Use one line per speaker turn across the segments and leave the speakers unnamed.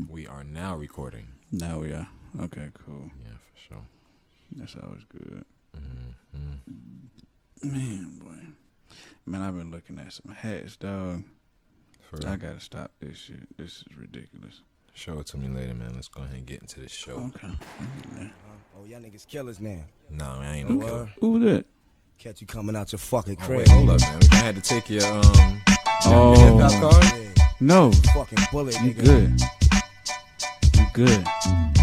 We are now recording.
Now we are. Okay, cool.
Yeah, for sure.
That's always good.
Mm-hmm.
Man, boy. Man, I've been looking at some hats, dog.
For real.
I gotta stop this shit. This is ridiculous.
Show it to me later, man. Let's go ahead and get into this show.
Okay. Yeah.
Oh, y'all niggas killers now.
No, I ain't no
What?
killer.
Who was that?
Catch you coming out your fucking
Oh,
crib.
wait, hold up, man. We had to take your
Oh.
your hip-hop card.
Yeah,
No,
fucking bullet,
you
nigga.
good. You good.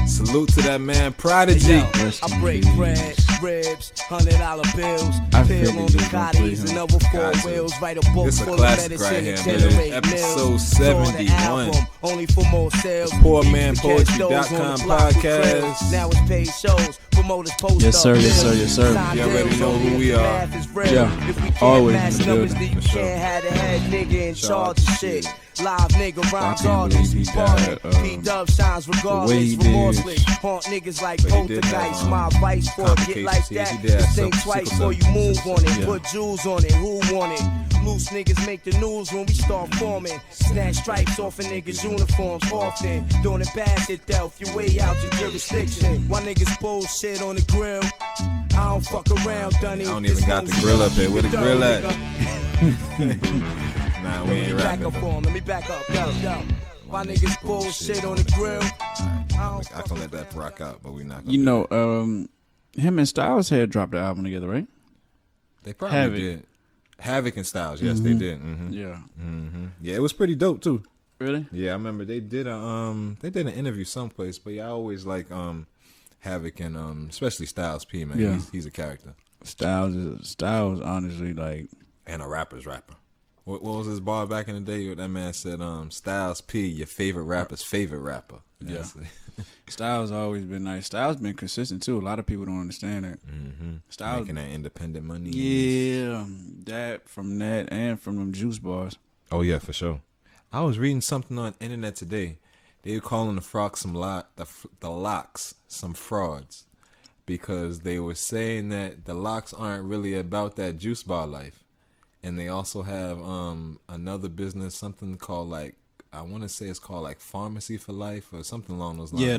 Salute to that man, Prodigy.
Yo,
Rest
I
in
break
peace.
bread, ribs, $100 bills,
I
pill
figured
on
you was gonna play
Ducatis
him.
and over four
Gotcha.
wheels. Write a book
This a
full of
classic
medicine
right here,
to
man.
generate
Episode
mills.
71.
Saw the album, only for more sales.
PoorManPoetry.com podcast.
Now it's paid shows. Promoters post
Yes,
up
sir. Yes,
bills.
sir. Yes, sir.
Sign
You already
deals,
know
only
who
if
we
the
are.
math is real.
Yeah.
If we can't
Always
match
in the
numbers,
building.
then you
For sure.
can't have the head nigga in charge of shit. Live nigga
I
rhymes
can't
artists.
believe he
Party.
died,
P-Dub shines
the way
regardless.
he did.
Remorseless. Haunt niggas like
But he did have,
poltergeist. My advice for a get
complications.
like
He
that
did have
is think
sickle
twice
cell.
before you move on it.
Yeah.
Put jewels on it. Who want it? Loose niggas make the news when we start forming. Snatch stripes off of niggas' uniforms often. Doing it bad it dealt your way out your jurisdiction. Why niggas bullshit on the grill? I don't fuck around, Dunny.
I don't even got the grill up here. Where the grill at? Nah, we
Let
ain't
me back
rapping.
up
though.
on, let me back up, yo. Why niggas bullshit on the grill?
I can let that rock out, but we not gonna
You
do
know,
that.
him and Styles had dropped the album together, right?
They probably
Havoc.
did. Havoc and Styles, yes, they did. Mm-hmm.
Yeah.
Mm-hmm. Yeah, it was pretty dope too.
Really?
Yeah, I remember they did an interview someplace, but yeah, I always like Havoc and especially Styles P, man.
Yeah.
He's a character
Styles, honestly, like,
and a rapper's rapper. What was his bar back in the day? What that man said, Styles P, your favorite rapper's favorite rapper.
Yeah. Styles always been nice. Styles been consistent too. A lot of people don't understand that.
Mm-hmm.
Styles,
Making that independent money.
yeah, that and from them juice bars.
Oh yeah, for sure. I was reading something on the internet today. They were calling the locks some frauds because they were saying that the locks aren't really about that juice bar life, and they also have another business, something called like I want to say it's called like Pharmacy for Life or something along those lines.
Yeah,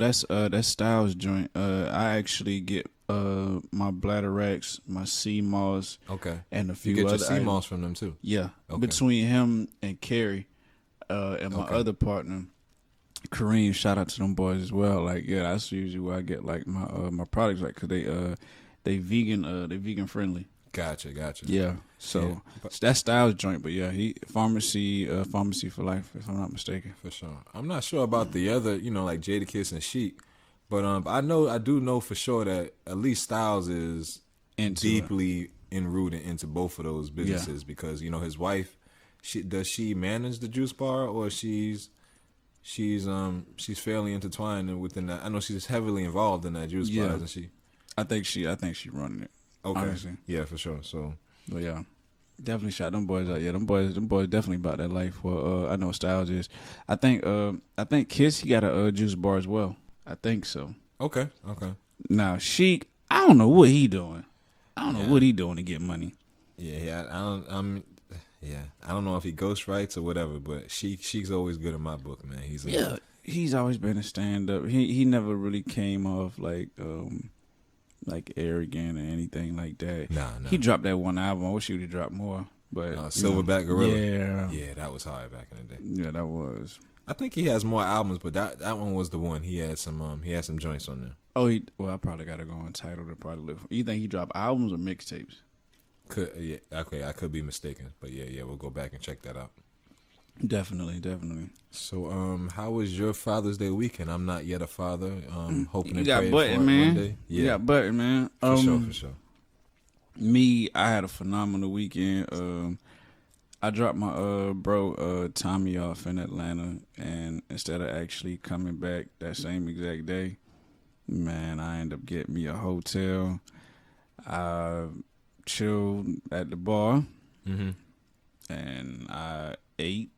that's Styles joint. I actually get my bladder racks, my sea moss,
Okay.
and a
You
few
get your
other
sea
items.
moss from them too.
Yeah,
Okay.
between him and Kerry, and my
Okay.
other partner, Kareem. Shout out to them boys as well. Like, yeah, that's usually where I get like my products, like, cause they vegan friendly.
Gotcha.
Yeah, so
Yeah, but-
that's Styles joint. But yeah, he pharmacy for life, if I'm not mistaken.
For sure. I'm not sure about the other, like Jadakiss and Sheik, but I do know for sure that at least Styles is
Into
deeply enrooted into both of those businesses because his wife, does she manage the juice bar or she's fairly intertwined within that. I know she's heavily involved in that juice bar,
Yeah.
isn't she?
I think she running it.
Okay.
Honestly.
Yeah, for sure. So
But yeah, definitely shout them boys out. Yeah, them boys definitely about that life. Well, I know Styles is. I think Kiss, he got a juice bar as well. I think so.
okay.
Now Sheik, I don't know what he doing. I don't know
Yeah.
what he doing to get money.
Yeah. I don't know if he ghostwrites or whatever, but Sheik's always good in my book, man.
He's always been a stand up. He never really came off like arrogant or anything like that.
Nah.
He dropped that one album. I wish he would have dropped more. But
Silverback Gorilla.
Yeah.
Yeah, that was hard back in the day.
Yeah, that was.
I think he has more albums, but that one was the one. He had some joints on there.
Oh, I probably got to go on title to probably look. You think he dropped albums or mixtapes?
I could be mistaken, but yeah, we'll go back and check that out.
Definitely.
So, how was your Father's Day weekend? I'm not yet a father. Hoping
You
and
got
praying for
button,
it
man.
one day.
You
Yeah,
got button, man.
for sure.
Me, I had a phenomenal weekend. I dropped my bro Tommy off in Atlanta, and instead of actually coming back that same exact day, man, I ended up getting me a hotel. I chilled at the bar,
Mm-hmm.
and I ate,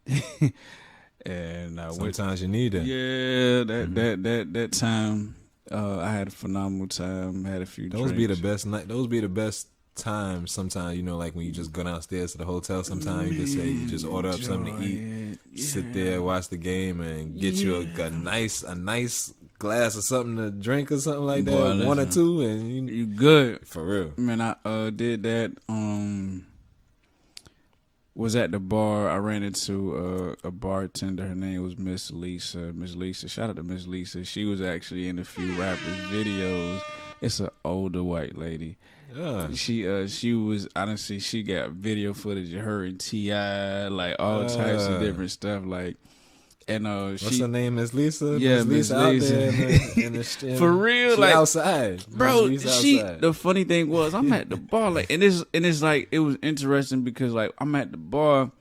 and I went.
Sometimes you need that.
Yeah, that time, I had a phenomenal time. Had a few.
Those be the
drinks.
best night. Those be the best times. Sometimes like when you just go downstairs to the hotel. Sometimes you just order up something to eat. sit there, watch the game, and get you a nice glass of something to drink or something like that,
Boy,
one or
listen.
two, and
You good.
for real.
Man, I did that. Was at the bar. I ran into a bartender. Her name was Miss Lisa. Miss Lisa. Shout out to Miss Lisa. She was actually in a few rappers' videos. It's an older white lady.
Yeah.
She was honestly, she got video footage of her and T.I., like all types of different stuff. Like, and
What's her name? Miss Lisa.
Yeah,
Miss
Miss
out
Lisa.
there in the
For real,
she
like
outside,
bro.
Miss Lisa
She
outside.
the funny thing was I'm at the bar, like, and it's like it was interesting because like I'm at the bar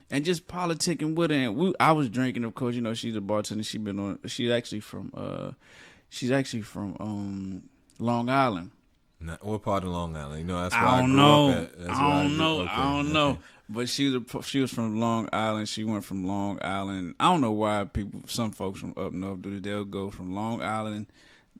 and just politicking with her, and I was drinking, of course. You know, she's a bartender. She's actually from Long Island.
What part of Long Island? You know, that's where
I
I
don't
grew
know.
up at. That's where
I don't
grew-
know.
okay,
I don't know.
okay.
But she was from Long Island. She went from Long Island. I don't know why some folks from up north do it. They'll go from Long Island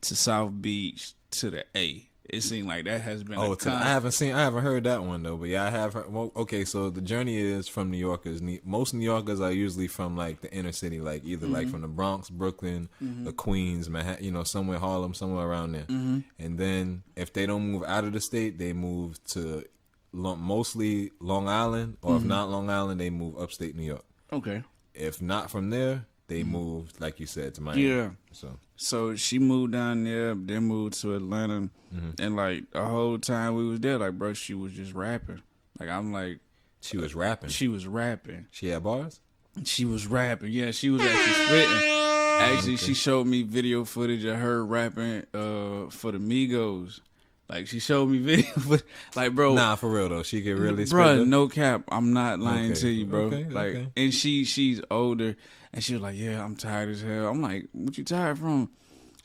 to South Beach to the A. It seemed like that has been.
I haven't heard that one though. But yeah, I have heard. Well, okay, so the journey is from New Yorkers. Most New Yorkers are usually from like the inner city, like either like from the Bronx, Brooklyn, the Queens, Manhattan. You know, somewhere Harlem, somewhere around there. And then if they don't move out of the state, they move to mostly Long Island, or if not Long Island, they move upstate New York.
Okay.
If not from there, they moved, like you said, to Miami.
Yeah.
So
she moved down there, then moved to Atlanta, and like the whole time we was there, like bro, she was just rapping. Like I'm like,
she was rapping.
she was rapping.
She had bars.
She was rapping. Yeah, she was actually spitting. Actually, she showed me video footage of her rapping for the Migos. Like she showed me video, like bro.
Nah, for real though, she could really.
Bro,
spit
no cap. I'm not lying
Okay,
to you, bro.
okay,
like,
okay.
and she's older, and she was like, "Yeah, I'm tired as hell." I'm like, "What you tired from?"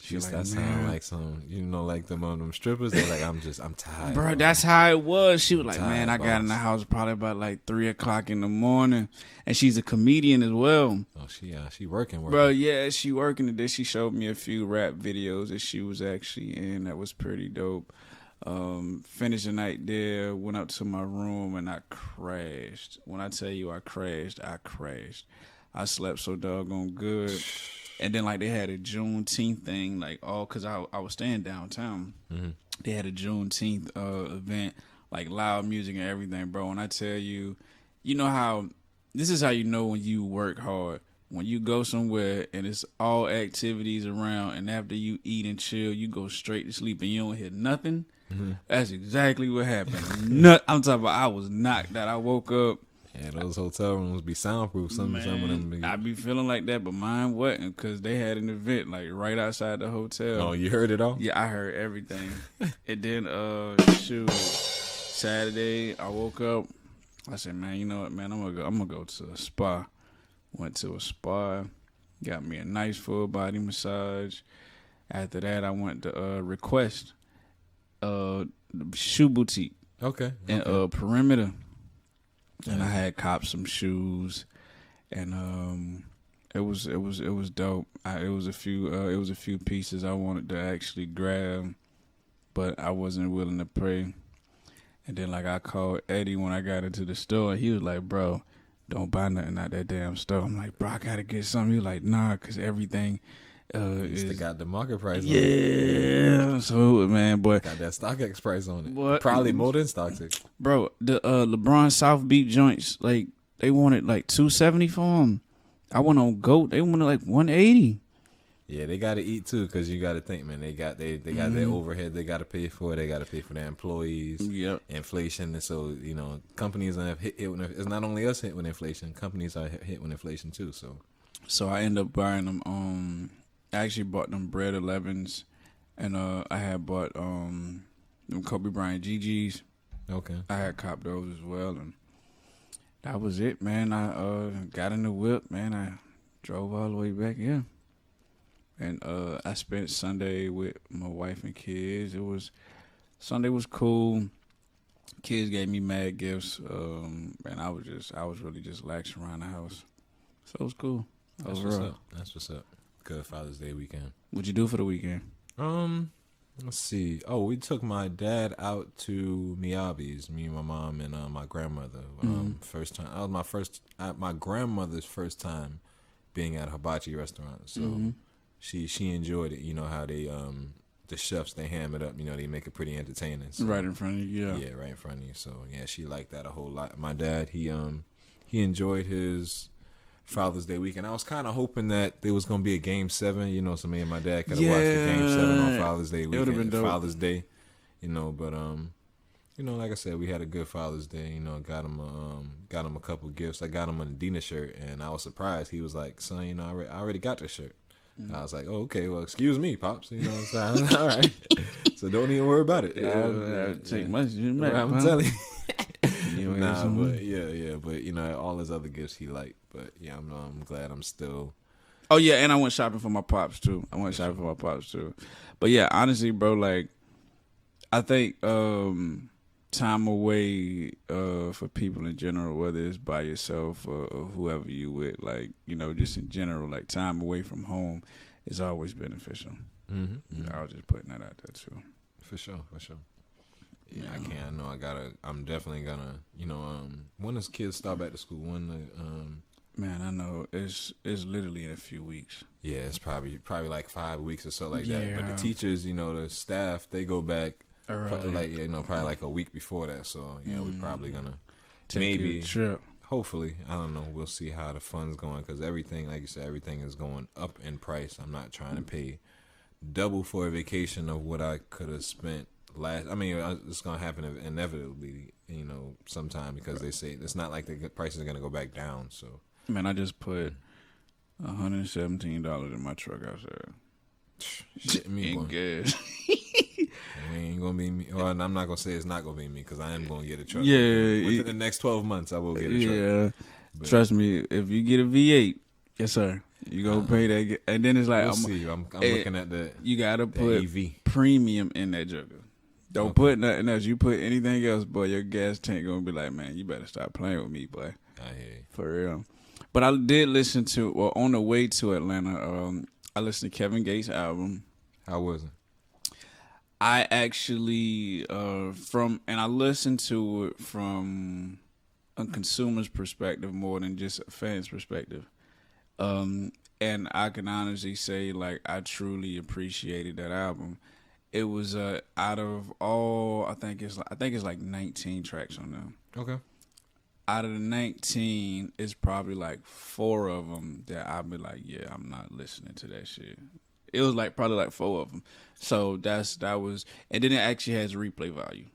She was like,
That sound like some, like them strippers. They're like, I'm tired,
bro, that's how it was. She was like,
Tired,
"Man, I got in the
boss.
house probably about like 3:00 in the morning," and she's a comedian as well.
Oh, she working.
Bro, yeah, she working today. She showed me a few rap videos that she was actually in. That was pretty dope. Finished the night there, went up to my room, and I crashed. When I tell you I crashed. I slept so doggone good. And then like they had a Juneteenth thing, like cause I was staying downtown. They had a Juneteenth event, like loud music and everything, bro. And I tell you, you know how this is how you know when you work hard. When you go somewhere and it's all activities around, and after you eat and chill, you go straight to sleep and you don't hear nothing. That's exactly what happened. I'm talking about I was knocked out. I woke up.
Yeah, those hotel rooms be soundproof. Some of them be.
I be feeling like that, but mine wasn't because they had an event like right outside the hotel.
Oh, you heard it all?
Yeah, I heard everything. And then Saturday I woke up. I said, man, you know what, man, I'm gonna go to a spa. Went to a spa, got me a nice full body massage. After that, I went to Request, shoe boutique
Okay.
in Perimeter, and I had copped some shoes, and it was dope. It was a few pieces I wanted to actually grab, but I wasn't willing to pay. And then like I called Eddie when I got into the store, and he was like, "Bro, don't buy nothing out that damn store." I'm like, "Bro, I gotta get something." He was like, "Nah, cause everything
They got the market price on it.
yeah." So man, boy,
Got that StockX price on it.
What?
Probably more than StockX.
bro, the LeBron South Beach joints, like they wanted like $270 for them. I went on GOAT, they wanted like $180.
Yeah, they got to eat too, because you got to think, man. They got their overhead. They got to pay for it. They got to pay for their employees.
Yep.
Inflation, and so companies are hit with. It's not only us hit with inflation. Companies are hit with inflation too. So
I ended up buying them. I actually bought them Bread 11s, and I had bought them Kobe Bryant GGs.
okay.
I had copped those as well, and that was it, man. I got in the whip, man. I drove all the way back here, and I spent Sunday with my wife and kids. Sunday was cool. Kids gave me mad gifts, and I was really just laxing around the house, so it was cool.
That's what's up. That's what's up. Good Father's Day weekend.
What'd you do for the weekend?
Let's see. Oh, we took my dad out to Miyabi's. Me and my mom and my grandmother. First time. That was my grandmother's first time being at a hibachi restaurant. So she enjoyed it. You know how they the chefs, they ham it up. You know, they make it pretty entertaining. So,
Right in front of you. Yeah.
yeah, right in front of you. So yeah, she liked that a whole lot. My dad, he enjoyed his Father's Day weekend. I was kind of hoping that there was gonna be a Game 7. You know, so me and my dad could have watched the Game 7 on Father's Day
would've
weekend,
been dope.
Father's Day. You know, but you know, like I said, we had a good Father's Day. You know, got him a couple gifts. I got him an Adidas shirt, and I was surprised. He was like, "Son, you know, I already got this shirt." I was like, "Oh, okay. Well, excuse me, pops. You know what I'm saying? All right. So don't even worry about it.
Take much.
I'm telling you."
You
Nah, but yeah, but you know, all his other gifts he liked. But yeah, I'm glad I'm still.
Oh yeah, and I went shopping for my pops too. But yeah, honestly, bro, like I think time away for people in general, whether it's by yourself or whoever you with, like, you know, just in general, like time away from home is always beneficial. I was just putting that out there too.
For sure. Yeah, I can't. I know. I'm definitely gonna. You know, when does kids start back to school?
Man, I know it's literally in a few weeks.
Yeah, it's probably like 5 weeks or so like that. But the
Yeah.
teachers, you know, the staff, they go back
Early.
like probably like a week before that. So yeah, we're probably gonna
Take
maybe
a trip.
hopefully, I don't know. We'll see how the fun's going because everything, like you said, everything is going up in price. I'm not trying to pay double for a vacation of what I could have spent last. I mean, it's gonna happen inevitably, you know, sometime because they say it's not like the prices are gonna go back down. So,
Man, I just put $117 in my truck outside.
shit, me,
In
boy.
gas.
It ain't gonna be me. Well, I'm not gonna say it's not gonna be me because I am gonna get a truck.
Yeah,
within the next 12 months, I will get a truck.
Yeah.
But
Trust me, if you get a V8, yes sir, you gonna pay that. And then it's like,
we'll see. I'm looking at the
you gotta put
EV.
premium in that jugger. Don't put nothing else. You put anything else, boy, your gas tank gonna be like, man, you better stop playing with me, boy.
I hear you.
For real. But I did listen to, well, on the way to Atlanta, I listened to Kevin Gates' album.
How was it?
I actually and I listened to it from a consumer's perspective more than just a fan's perspective. And I can honestly say, like, I truly appreciated that album. It was out of all, I think it's like 19 tracks on there.
Okay.
Out of the 19, it's probably like 4 of them that I'll be like, yeah, I'm not listening to that shit. It was like probably like 4 of them. So that was, and then it actually has replay value.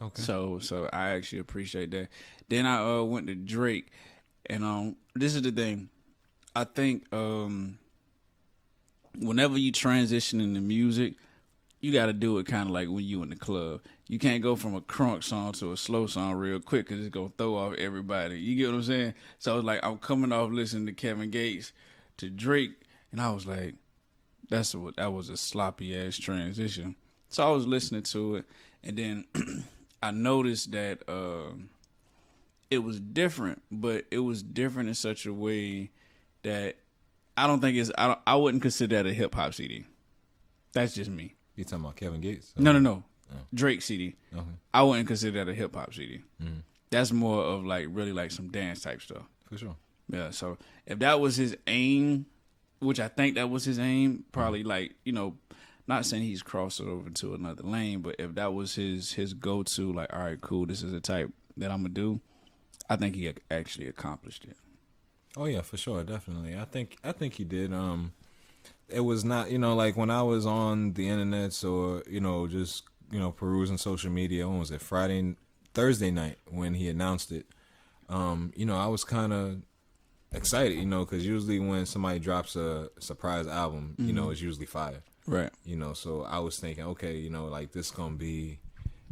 Okay.
So I actually appreciate that. Then I went to Drake, and this is the thing. I think whenever you transition into music, you got to do it kind of like when you in the club. You can't go from a crunk song to a slow song real quick because it's going to throw off everybody. You get what I'm saying? So it's like I'm coming off listening to Kevin Gates to Drake, and I was like, that was a sloppy-ass transition. So I was listening to it, and then I noticed that it was different, but it was different in such a way that I wouldn't consider that a hip-hop CD. That's just me.
You talking about Kevin Gates?
No. Drake CD.
Okay.
I wouldn't consider that a hip hop CD.
Mm-hmm.
That's more of like really like some dance type stuff.
For sure.
Yeah. So if that was his aim, which I think that was his aim, probably like, you know, not saying he's crossed over to another lane, but if that was his go to, like, all right, cool, this is the type that I'm gonna do, I think he actually accomplished it.
Oh yeah, for sure, definitely. I think he did. It was not, you know, like when I was on the internet or, you know, just, you know, perusing social media, when was it, Thursday night when he announced it, you know, I was kind of excited, you know, because usually when somebody drops a surprise album, you know, it's usually fire.
Right.
You know, so I was thinking, okay, you know, like this going to be,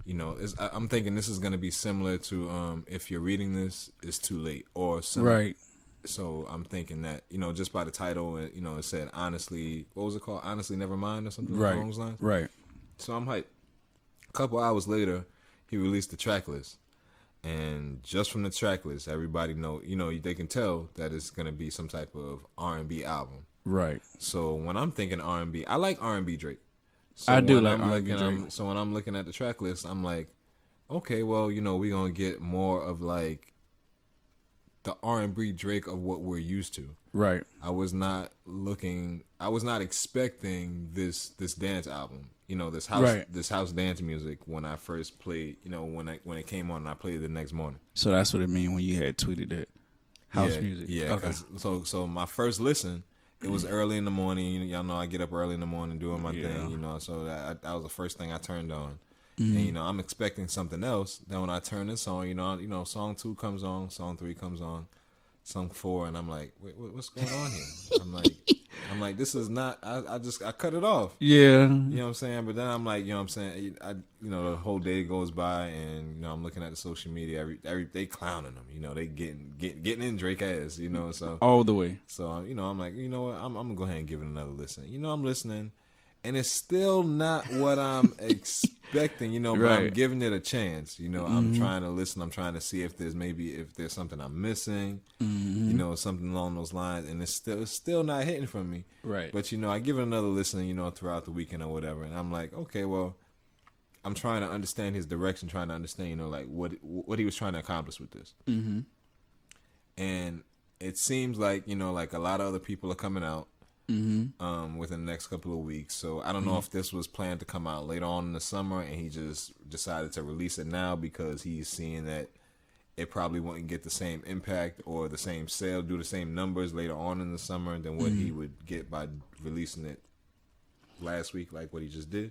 you know, I'm thinking this is going to be similar to If You're Reading This, It's Too Late or similar.
Right.
So I'm thinking that, you know, just by the title, you know, it said honestly, what was it called? Honestly Never Mind or something
Right.
along those lines.
Right.
So I'm hyped. A couple hours later, he released the track list. And just from the track list, everybody they can tell that it's going to be some type of R&B album.
Right.
So when I'm thinking R&B, I like R&B Drake. So
I do
when
like
I'm
R&B
looking,
Drake.
so when I'm looking at the track list, I'm like, okay, well, we're gonna get more of like the R&B Drake of what we're used to.
Right.
I was not expecting this dance album. This house dance music when I first played. When it came on, and I played it the next morning.
So that's what it mean when you had tweeted that house
Yeah,
music.
Yeah.
Okay.
So my first listen, it was early in the morning. Y'all know I get up early in the morning doing my thing. So that was the first thing I turned on. And I'm expecting something else. Then when I turn this on, song 2 comes on, song 3 comes on, song 4, and I'm like, wait, what's going on here? I'm like, this is not. I cut it off.
Yeah.
You know what I'm saying? But then I'm like, what I'm saying? The whole day goes by, and I'm looking at the social media. Every they clowning them. They getting in Drake ass. So
All the way.
So I'm like, you know what? I'm gonna go ahead and give it another listen. I'm listening, and it's still not what I'm expecting. But I'm
Right.
giving it a chance. I'm trying to listen. I'm trying to see if there's something I'm missing. Something along those lines, and it's still not hitting from me.
Right.
But I give it another listen. Throughout the weekend or whatever, and I'm like, okay, well, I'm trying to understand his direction, trying to understand, like what he was trying to accomplish with this.
Mm-hmm.
And it seems like like a lot of other people are coming out within the next couple of weeks. So I don't know if this was planned to come out later on in the summer, and he just decided to release it now because he's seeing that it probably wouldn't get the same impact or the same sale, do the same numbers later on in the summer than what he would get by releasing it last week, like what he just did.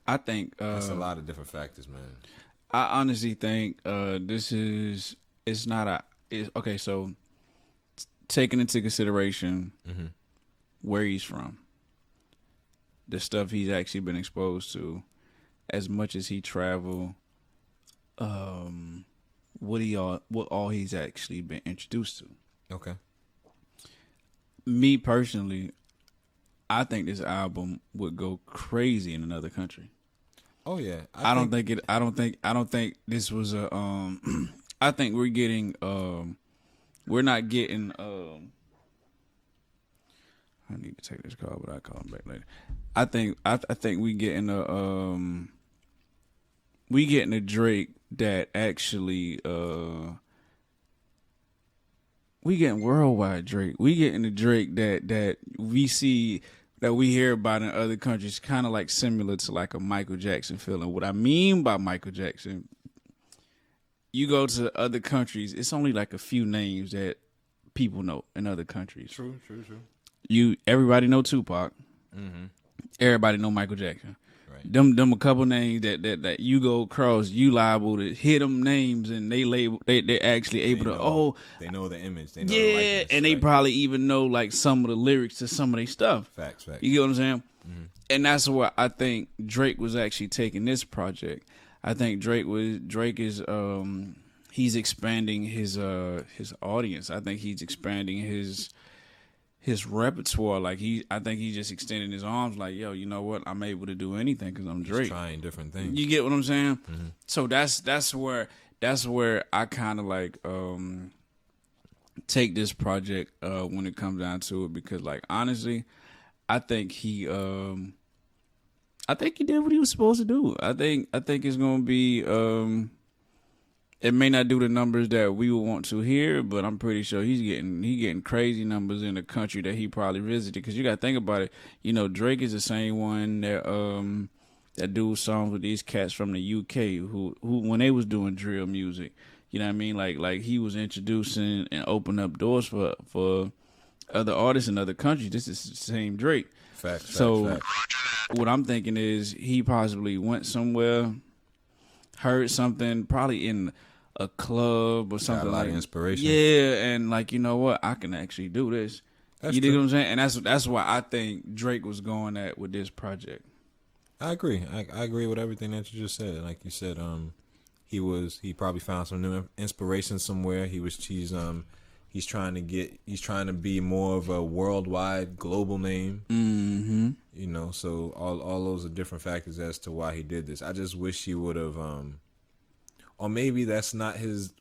I think
That's a lot of different factors, man.
I honestly think it's not okay. So taking into consideration where he's from, the stuff he's actually been exposed to, as much as he traveled, what all he's actually been introduced to.
Okay.
Me personally, I think this album would go crazy in another country.
Oh yeah.
I don't think this was a I think we're getting we're not getting I need to take this call, but I'll call him back later. I think we getting a Drake that actually we getting worldwide Drake. We getting a Drake that we see, that we hear about in other countries, kind of like similar to like a Michael Jackson feeling. What I mean by Michael Jackson, you go to other countries, it's only like a few names that people know in other countries.
True.
Everybody know Tupac. Everybody know Michael Jackson.
Right.
Them a couple names that you go across, you liable to hit them names, and they actually able to
they know the image, they know
yeah,
the likeness,
and they
right?
probably even know like some of the lyrics to some of their stuff.
Facts.
You get what I'm saying? And that's why I think Drake was actually taking this project. I think Drake is he's expanding his audience. I think he's expanding his repertoire. Like I think he's just extending his arms. Like, yo, you know what? I'm able to do anything because I'm Drake.
He's trying different things.
You get what I'm saying? So that's where I kind of like take this project when it comes down to it, because like honestly, I think he did what he was supposed to do. I think it's gonna be it may not do the numbers that we would want to hear, but I'm pretty sure he's getting crazy numbers in the country that he probably visited. Because you got to think about it. Drake is the same one that do songs with these cats from the UK who when they was doing drill music, you know what I mean? Like he was introducing and opening up doors for other artists in other countries. This is the same Drake.
Facts.
What I'm thinking is he possibly went somewhere, heard something, probably in a club or something,
Got a lot
like
of inspiration.
Yeah, and like, you know what, I can actually do this.
That's
You dig
true.
what I'm saying? And that's why I think Drake was going at with this project.
I agree. I agree with everything that you just said. Like you said, he probably found some new inspiration somewhere. He's trying to be more of a worldwide, global name.
Mm-hmm.
So all those are different factors as to why he did this. I just wish he would have, or maybe that's not his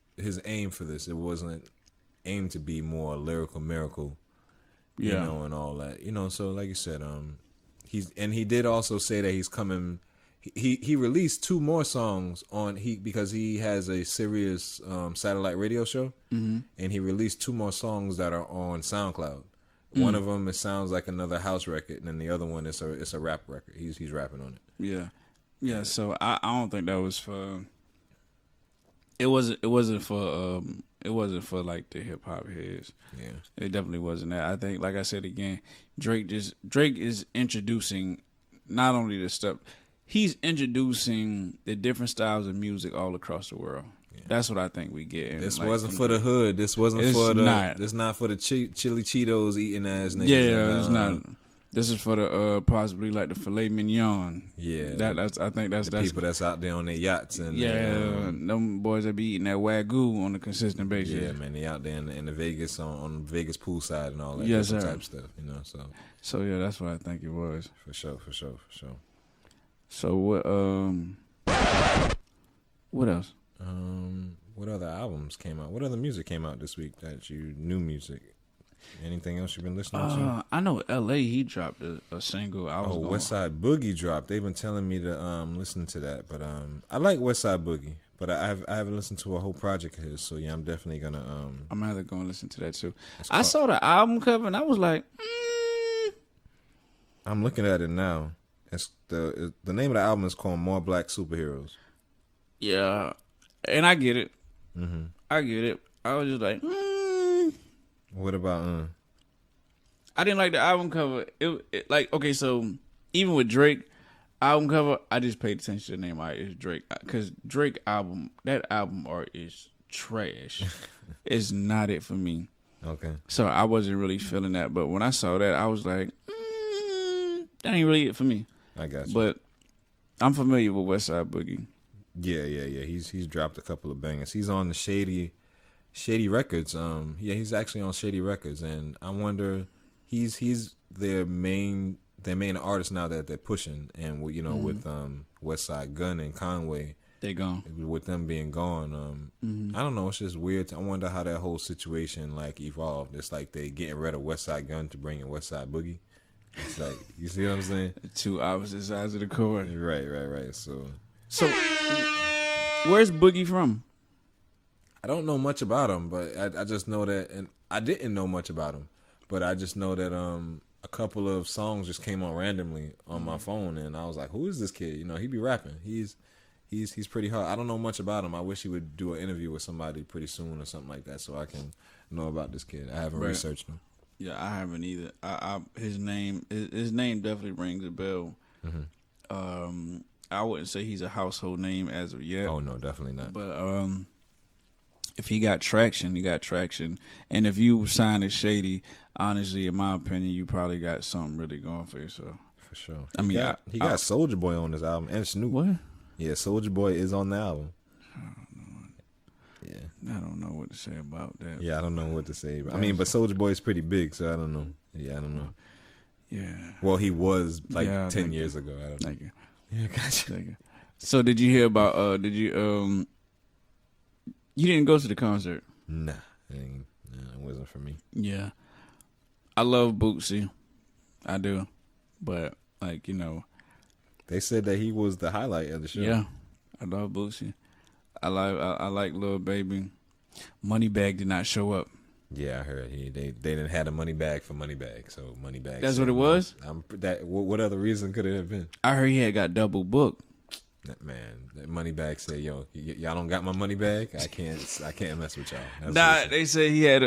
aim for this. It wasn't aimed to be more lyrical miracle,
Yeah.
and all that. So like you said, he did also say that he's coming. He released 2 more songs because he has a Sirius satellite radio show, and he released 2 more songs that are on SoundCloud. One of them, it sounds like another house record, and then the other one is a rap record. He's rapping on it.
Yeah. So I don't think that was for. It wasn't for like the hip hop heads.
Yeah,
it definitely wasn't that. I think, like I said again, Drake is introducing not only the stuff, he's introducing the different styles of music all across the world. Yeah. That's what I think we get.
This wasn't for the hood. This wasn't for the. It's not for the chili Cheetos eating ass niggas.
Yeah, it's not. This is for the possibly like the filet mignon.
Yeah,
I think that's
people that's out there on their yachts and
them boys that be eating that Wagyu on a consistent basis.
Yeah, man, they out there in the Vegas on Vegas poolside and all that type of stuff.
So yeah, that's what I think it was.
For sure.
So what else?
What other albums came out? What other music came out this week new music? Anything else you've been listening to?
I know L.A. he dropped a single.
Westside Boogie dropped. They've been telling me to listen to that, but I like Westside Boogie, but I haven't listened to a whole project of his. So yeah, I'm definitely gonna.
I'm either gonna listen to that too. I saw the album cover and I was like,
I'm looking at it now. It's the name of the album is called More Black Superheroes.
Yeah, and I get it. Mm-hmm. I get it. I was just like,
What about?
I didn't like the album cover. It like, okay, so even with Drake album cover, I just paid attention to the name. It's Drake, because Drake that album art is trash. It's not it for me.
Okay.
So I wasn't really feeling that, but when I saw that, I was like, that ain't really it for me.
I got you.
But I'm familiar with Westside Boogie.
Yeah. He's dropped a couple of bangers. He's on the Shady Records. He's actually on Shady Records, and I wonder, he's their main artist now that they're pushing, and with Westside Gunn and Conway,
they gone.
With them being gone, I don't know. It's just weird. I wonder how that whole situation like evolved. It's like they getting rid of Westside Gunn to bring in Westside Boogie. It's like, you see what I'm saying?
2 opposite sides of the coin.
Right. So
where's Boogie from?
I don't know much about him, but I just know that, and I didn't know much about him, but I just know that a couple of songs just came on randomly on my phone, and I was like, "Who is this kid?" He be rapping. He's pretty hard. I don't know much about him. I wish he would do an interview with somebody pretty soon or something like that, so I can know about this kid. I haven't researched him.
Yeah, I haven't either. His name definitely rings a bell. Mm-hmm. I wouldn't say he's a household name as of yet.
Oh no, definitely not.
But if he got traction, he got traction. And if you sign as Shady, honestly, in my opinion, you probably got something really going for yourself.
For sure.
I mean,
he got Soulja Boy on this album and Snoop.
What?
Yeah, Soulja Boy is on the album.
I don't know.
Yeah.
I don't know what to say about that.
Yeah, I don't know what to say. But Soulja Boy is pretty big, so I don't know. Yeah, I don't know.
Yeah.
Well, he was 10 years ago. I don't know.
Thank you.
Yeah, gotcha.
Thank you. So did you hear about, you didn't go to the concert?
Nah, it wasn't for me.
Yeah. I love Bootsy. I do. But,
they said that he was the highlight of the show.
Yeah. I love Bootsy. I like Lil Baby. Moneybag did not show up.
Yeah, I heard they didn't have a money bag for Moneybag, so Moneybag.
That's what it was?
What other reason could it have been?
I heard he had got double booked.
That Moneybag said, "Yo, y'all don't got my money bag. I can't mess with y'all."
They say he had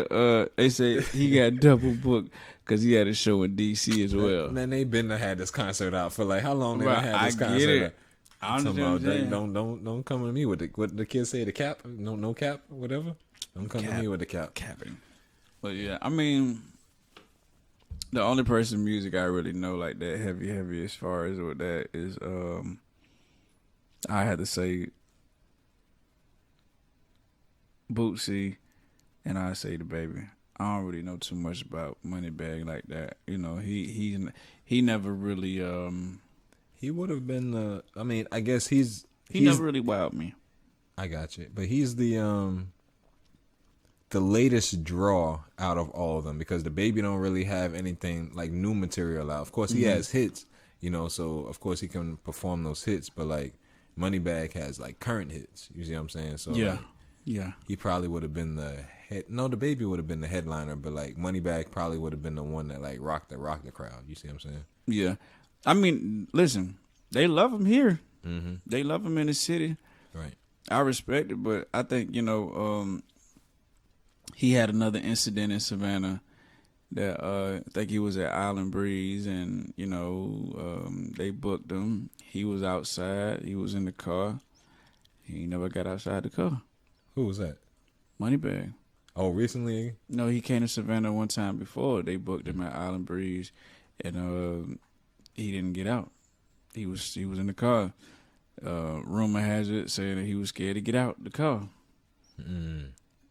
they say he got double booked because he had a show in DC as well.
Man, they been had this concert out for like how long? They had this concert.
Get it.
Out? I understand. Don't come to me with what the kids say, the cap. No cap, whatever. Don't come to me with the cap.
Capping. But yeah, I mean, the only person music I really know like that heavy as far as with that is I had to say Bootsy, and I say the Baby. I don't really know too much about Moneybag like that. He never really
he would have been the. I mean, I guess he's
never really wowed me.
I got you, but he's the latest draw out of all of them because the Baby don't really have anything like new material out. Of course, he has hits. you know. So of course he can perform those hits, but like Moneybagg has like current hits. You see what I'm saying? So
Yeah.
like,
Yeah.
he probably would have been the head. No, the Baby would have been the headliner, but like Moneybagg probably would have been the one that like rocked the crowd. You see what I'm saying?
Yeah. I mean, listen, they love him here.
Mm-hmm.
They love him in the city.
Right.
I respect it, but I think, he had another incident in Savannah that I think he was at Island Breeze, and, they booked him. He was outside. He was in the car. He never got outside the car.
Who was that?
Moneybagg.
Oh, recently?
No, he came to Savannah one time before. They booked him at Island Breeze, and he didn't get out. He was in the car. Rumor has it saying that he was scared to get out the car.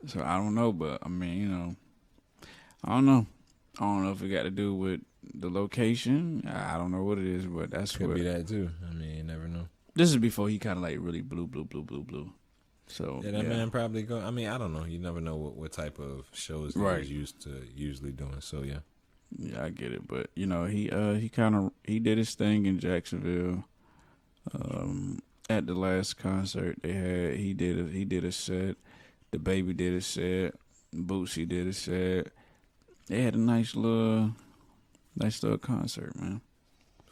So I don't know, but I mean, I don't know. I don't know if it got to do with the location. I don't know what it is, but that's
Could
what.
be that too. I mean, you never know.
This is before he kind of like really blew. So
Yeah, that man probably go. I mean, I don't know. You never know what type of shows he
Right.
was used to usually doing. So yeah.
Yeah, I get it, but he did his thing in Jacksonville. At the last concert they had, he did a set. The Baby did a set. Bootsy did a set. They had a nice little concert, man.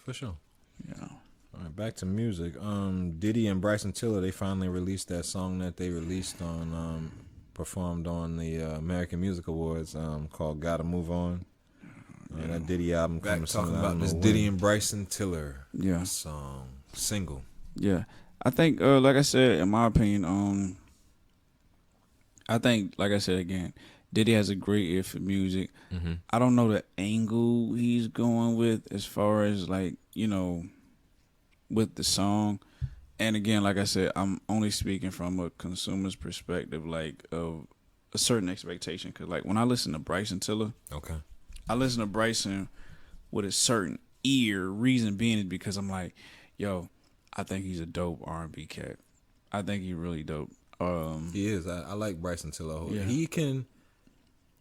For sure.
Yeah.
All right, back to music. Diddy and Bryson Tiller, they finally released that song that they released on, performed on the American Music Awards, called "Gotta Move On." And that Diddy album Back
Mm,
talking about this Diddy and Bryson Tiller
Yeah.
song single.
Yeah. I think, like I said, in my opinion, I think, like I said again, Diddy has a great ear for music.
Mm-hmm.
I don't know the angle he's going with as far as like, with the song. And again, like I said, I'm only speaking from a consumer's perspective, like of a certain expectation. Because like when I listen to Bryson Tiller,
Okay.
I listen to Bryson with a certain ear. Reason being is because I'm like, yo, I think he's a dope R&B cat. I think he's really dope.
He is. I like Bryson Tiller.
Yeah.
He can.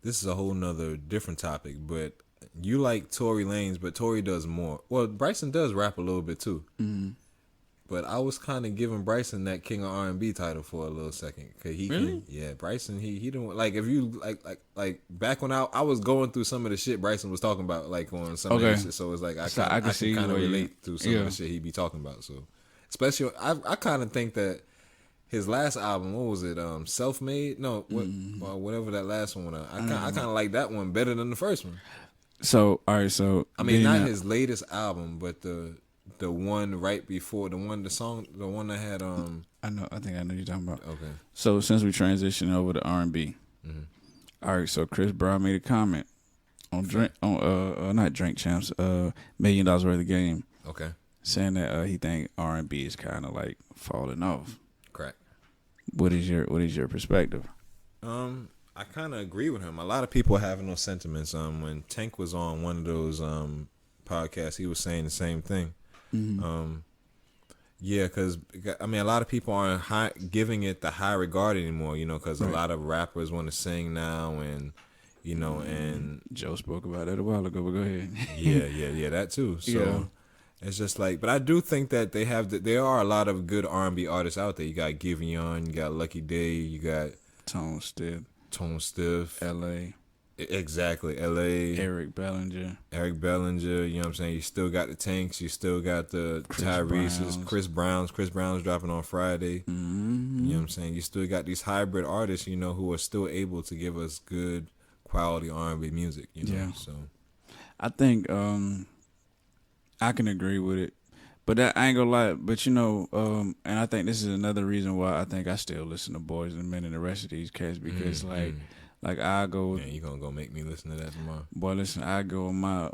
This is a whole nother different topic, but you like Tory Lanez, but Tory does more. Well, Bryson does rap a little bit too.
Mm-hmm.
But I was kind of giving Bryson that King of R&B title for a little second, cause he
Really?
can, yeah, Bryson he don't like if you like back when I was going through some of the shit Bryson was talking about like on some of
Okay.
the shit, so it's like I
So
can
see
kind of
where you-
relate to some of
yeah.
the shit he be talking about. So especially I kind of think that his last album, what was it? Self-Made? No, whatever that last one. I kind of like that one better than the first one.
So, all right, so
I mean,
being
not
that-
his latest album, but the one right before the one that had
I think I know what you're talking about.
okay.
So since we transitioned over to R&B,
Mhm.
all right. So Chris Brown made a comment on not Drink Champs, $1 Million Worth of Game,
Okay.
saying that he think R&B is kind of like falling off.
Correct.
What is your perspective?
I kind of agree with him. A lot of people have those sentiments. When Tank was on one of those podcasts, he was saying the same thing. Yeah, because I mean, a lot of people aren't giving it the high regard anymore. Because
Right.
a lot of rappers want to sing now, and and
Joe spoke about that a while ago, but go ahead.
yeah, that too. So
Yeah.
it's just like, but I do think that there are a lot of good R&B artists out there. You got Giveon, you got Lucky Day, you got
Tone Stiff,
Tone Stiff,
L.A.,
exactly, L.A.,
Eric Bellinger.
Eric Bellinger. You know what I'm saying? You still got the Tanks, you still got the
Chris
Tyrese's,
Browns.
Chris Brown's dropping on Friday.
Mm-hmm.
You know what I'm saying? You still got these hybrid artists, who are still able to give us good quality R&B music.
Yeah.
So
I think I can agree with it, but I ain't gonna lie. But and I think this is another reason why I think I still listen to Boys and Men and the rest of these cats because like I go,
man, you gonna go make me listen to that tomorrow?
boy, listen, I go with my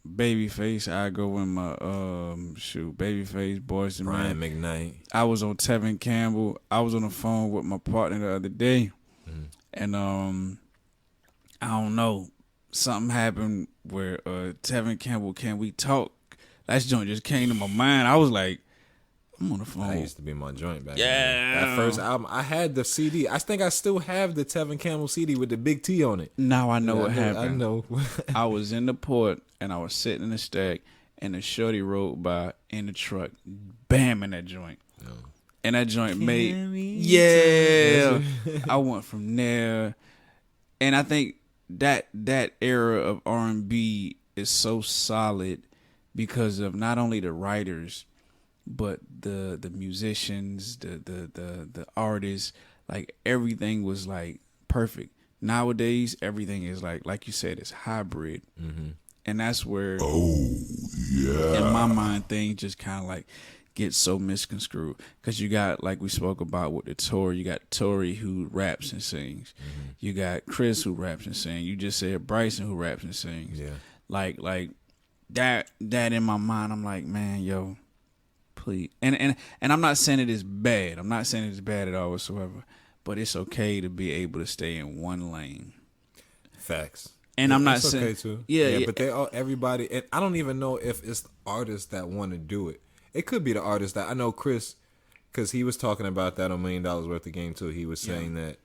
Babyface. I go with my Babyface, Boys and
Brian
Men.
McKnight.
I was on Tevin Campbell. I was on the phone with my partner the other day, and I don't know, something happened where Tevin Campbell, Can We Talk? That joint just came to my mind. I was like, I'm on the phone.
That used to be my joint back
Yeah.
then. That first album, I had the CD. I think I still have the Tevin Campbell CD with the big T on it.
Now I know
Yeah,
what happened.
I know.
I was in the port and I was sitting in the stack and a shorty rode by in the truck, bam in that joint. And that joint made, yeah. I went from there, and I think that era of R&B is so solid because of not only the writers, but the musicians, the artists. Like everything was like perfect. Nowadays, everything is like you said, it's hybrid, and that's where, in my mind, things just kind of like get so misconstrued because you got, like we spoke about with the Tory, you got Tory who raps and sings, you got Chris who raps and sings, you just said Bryson who raps and sings, like that in my mind, I'm like, man, yo, please, and I'm not saying it is bad, I'm not saying it's bad at all whatsoever, but it's okay to be able to stay in one lane.
Facts.
And I'm not
it's
saying,
okay too.
Yeah,
but they all, everybody, and I don't even know if it's the artists that want to do it. It could be the artist that I know, Chris, because he was talking about that on $1 Million Worth of Game too. He was saying that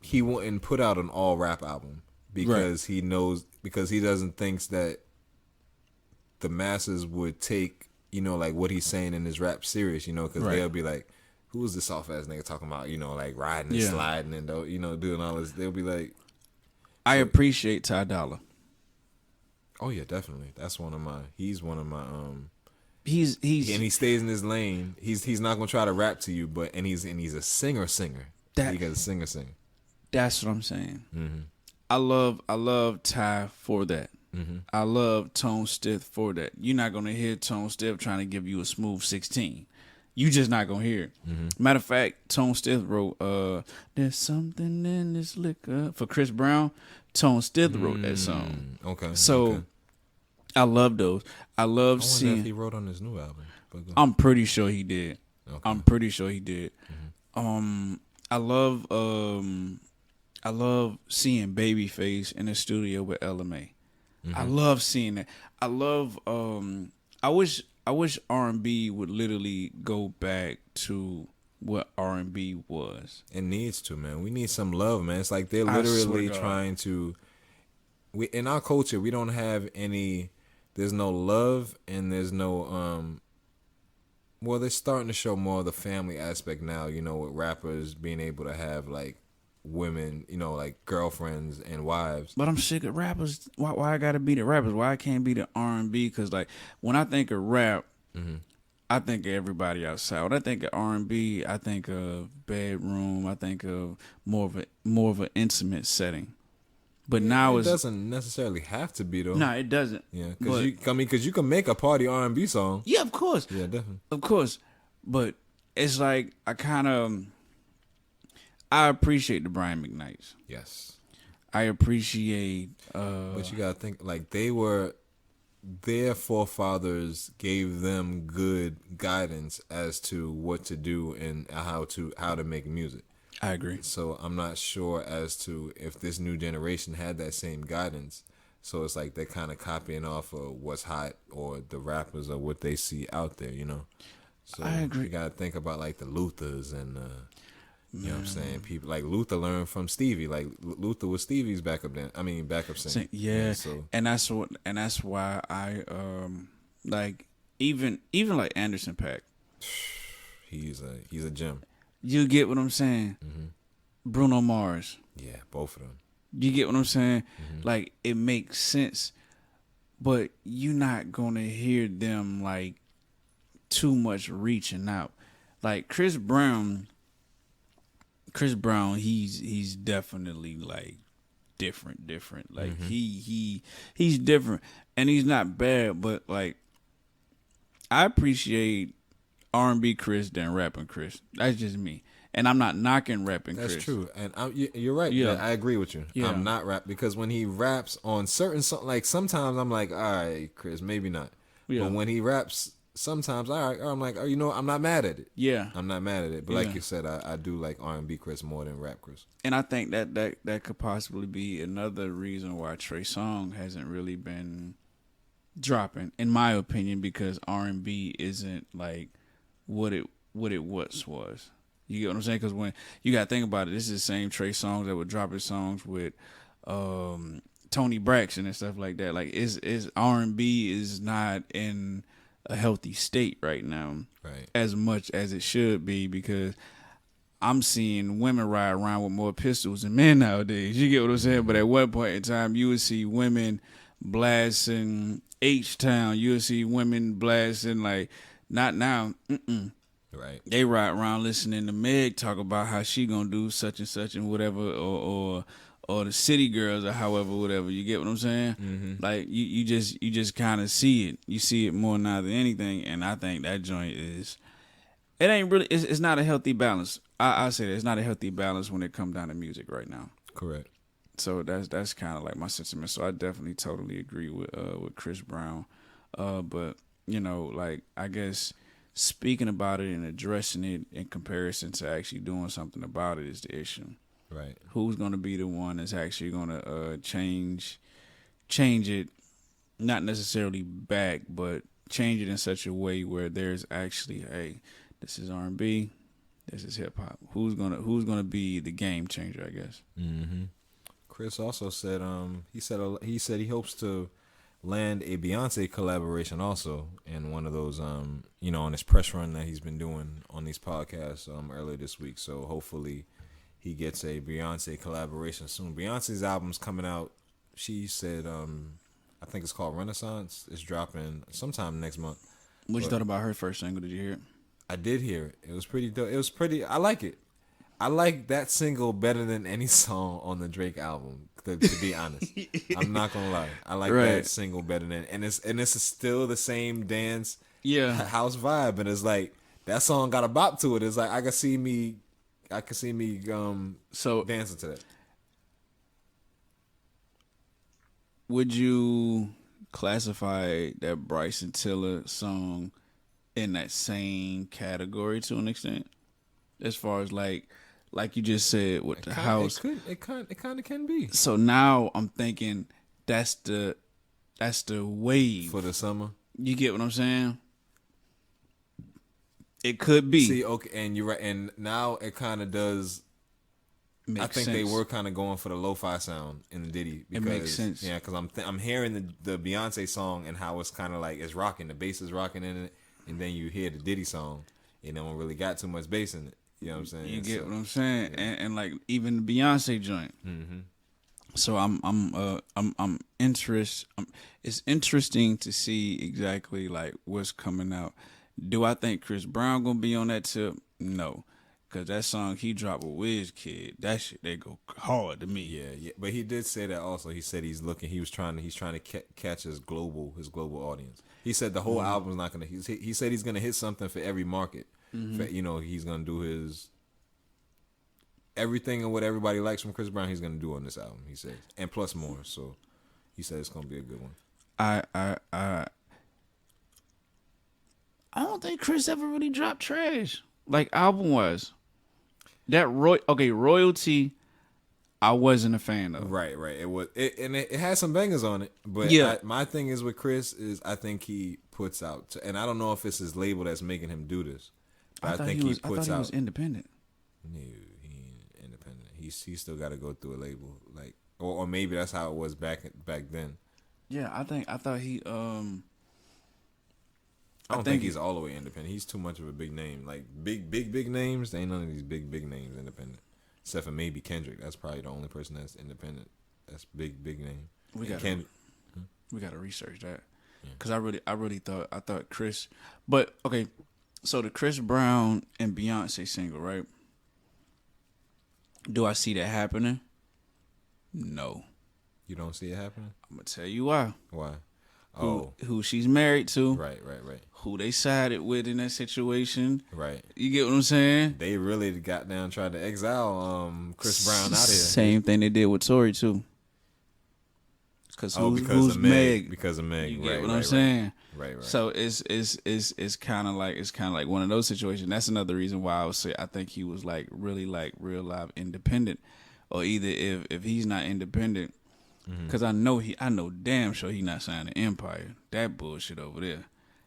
he wouldn't put out an all rap album because he knows, because he doesn't think that the masses would take, like what he's saying in his rap serious, because they'll be like, who is this soft ass nigga talking about, like riding and sliding and doing all this. They'll be like,
I appreciate Ty Dolla.
Oh yeah, definitely. He's one of my
He's
and he stays in his lane. He's not gonna try to rap to you, but he's a singer. He got a singer.
That's what I'm saying. I love Ty for that. I love Tone Stith for that. You're not gonna hear Tone Stith trying to give you a smooth 16. You just not gonna hear it. Matter of fact, Tone Stith wrote "There's Something in This Liquor" for Chris Brown. Tone Stith wrote that song.
Okay.
So I love those. I love
I wonder
seeing.
if he wrote on his new album.
I'm pretty sure he did.
Okay.
I'm pretty sure he did. I love seeing Babyface in the studio with LMA. I love seeing that. I love I wish R&B would literally go back to what R&B was.
It needs to, man. We need some love, man. It's like they're literally trying to. We in our culture, we don't have any. There's no love, and there's no. Well, they're starting to show more of the family aspect now. With rappers being able to have like women, like girlfriends and wives.
But I'm sick of rappers. Why I gotta be the rappers? Why I can't be the R&B? Because like when I think of rap, I think of everybody outside. When I think of R&B, I think of bedroom. I think of more of an intimate setting. But now
it doesn't necessarily have to be though.
No, it doesn't.
Yeah, because you can make a party R&B song.
Yeah, of course.
Yeah, definitely.
Of course, but it's like I appreciate the Brian McKnights.
Yes.
I appreciate.
But you gotta think like their forefathers gave them good guidance as to what to do and how to make music.
I agree.
So I'm not sure as to if this new generation had that same guidance. So it's like they're kind of copying off of what's hot or the rappers or what they see out there, So
I agree.
You gotta think about like the Luthers and you know what I'm saying? People like Luther learned from Stevie. Like Luther was Stevie's backup singer.
Yeah.
So
and that's why I like even like Anderson .Paak.
He's a gem.
You get what I'm saying? Bruno Mars.
Yeah, both of them.
You get what I'm saying? Like it makes sense, but you're not gonna hear them like too much reaching out. Like Chris Brown, he's definitely like different. Like he's different, and he's not bad. But like I appreciate R&B Chris than rapping Chris. That's just me, and I'm not knocking rapping Chris.
That's true, and you're right. Yeah, I agree with you.
Yeah.
I'm not rap because when he raps on certain like sometimes I'm like, all right, Chris, maybe not.
Yeah.
But when he raps. Sometimes I'm like, I'm not mad at it.
Yeah,
I'm not mad at it. But like you said, I do like R&B Chris more than rap Chris.
And I think that could possibly be another reason why Trey Songz hasn't really been dropping, in my opinion, because R&B isn't like what it once was. You get what I'm saying? Because when you got to think about it, this is the same Trey Songz that would drop his songs with Tony Braxton and stuff like that. Like is R&B is not in a healthy state right now,
Right.
as much as it should be, because I'm seeing women ride around with more pistols than men nowadays. You get what I'm saying? But at one point in time, you would see women blasting H-Town. You would see women blasting, like, not now.
Right.
They ride around listening to Meg talk about how she gonna do such and such and whatever, or the City Girls or however, whatever. You get what I'm saying?
Mm-hmm.
Like you just kind of see it. You see it more now than anything, and I think that joint is. It ain't really. It's not a healthy balance. I say that it's not a healthy balance when it comes down to music right now.
Correct.
So that's kind of like my sentiment. So I definitely totally agree with Chris Brown. But you know, like, I guess speaking about it and addressing it in comparison to actually doing something about it is the issue.
Right.
Who's going to be the one that's actually going to change it, not necessarily back, but change it in such a way where there's actually, hey, this is R&B, this is hip hop. Who's gonna be the game changer, I guess.
Mm-hmm. Chris also said he said he hopes to land a Beyonce collaboration also in one of those on his press run that he's been doing on these podcasts earlier this week. So hopefully he gets a Beyonce collaboration soon. Beyonce's album's coming out. She said I think it's called Renaissance. It's dropping sometime next month.
What you thought about her first single? Did you hear it?
I did hear it. It was pretty dope. I like it. I like that single better than any song on the Drake album, to be honest. I'm not gonna lie. I like that single better than, and it's still the same dance house vibe, and it's like that song got a bop to it. It's like I can see me dancing to that.
Would you classify that Bryson Tiller song in that same category to an extent, as far as like you just said with the house?
It kind of can be.
So now I'm thinking that's the wave
for the summer.
You get what I'm saying? It could be.
See, okay, and you're right. And now it kind of does. I think they were kind of going for the lo-fi sound in the Diddy. Because,
it makes sense.
Yeah, because I'm hearing the Beyonce song and how it's kind of like it's rocking. The bass is rocking in it, and then you hear the Diddy song, and it don't really got too much bass in it. You know what I'm saying?
You get what I'm saying? Yeah. And like even the Beyonce joint.
Mm-hmm.
So I'm interested. It's interesting to see exactly like what's coming out. Do I think Chris Brown gonna be on that tip? No. Cause that song he dropped with Wizkid, that shit they go hard to me.
Yeah. But he did say that also. He said he's trying to catch his global audience. He said the whole album's not gonna. He said he's gonna hit something for every market. Mm-hmm. He's gonna do his everything and what everybody likes from Chris Brown. He's gonna do on this album. He says, and plus more. So he said it's gonna be a good one.
I don't think Chris ever really dropped trash like album wise. That Royalty, I wasn't a fan of.
Right. It had some bangers on it, but my thing is with Chris is I think he puts out, and I don't know if it's his label that's making him do this. But I think he was
independent.
No, he ain't independent. He still got to go through a label, like, or maybe that's how it was back then.
Yeah, I thought he.
I don't think he's all the way independent. He's too much of a big name. Like big names, there ain't none of these big names independent. Except for maybe Kendrick. That's probably the only person that's independent. That's big name.
We gotta research that. Cause I really thought Chris, but okay. So the Chris Brown and Beyonce single, right? Do I see that happening? No.
You don't see it happening?
I'm gonna tell you why.
Why?
Who she's married to.
Right.
Who they sided with in that situation.
Right.
You get what I'm saying?
They really got down, tried to exile Chris Brown out of here.
Same thing they did with Tory too. Because of Meg.
Because of Meg.
You get what I'm saying?
Right.
So it's kind of like one of those situations. That's another reason why I would say I think he was like really like real live independent, or either if he's not independent. Because I know damn sure he not signing Empire. That bullshit over there.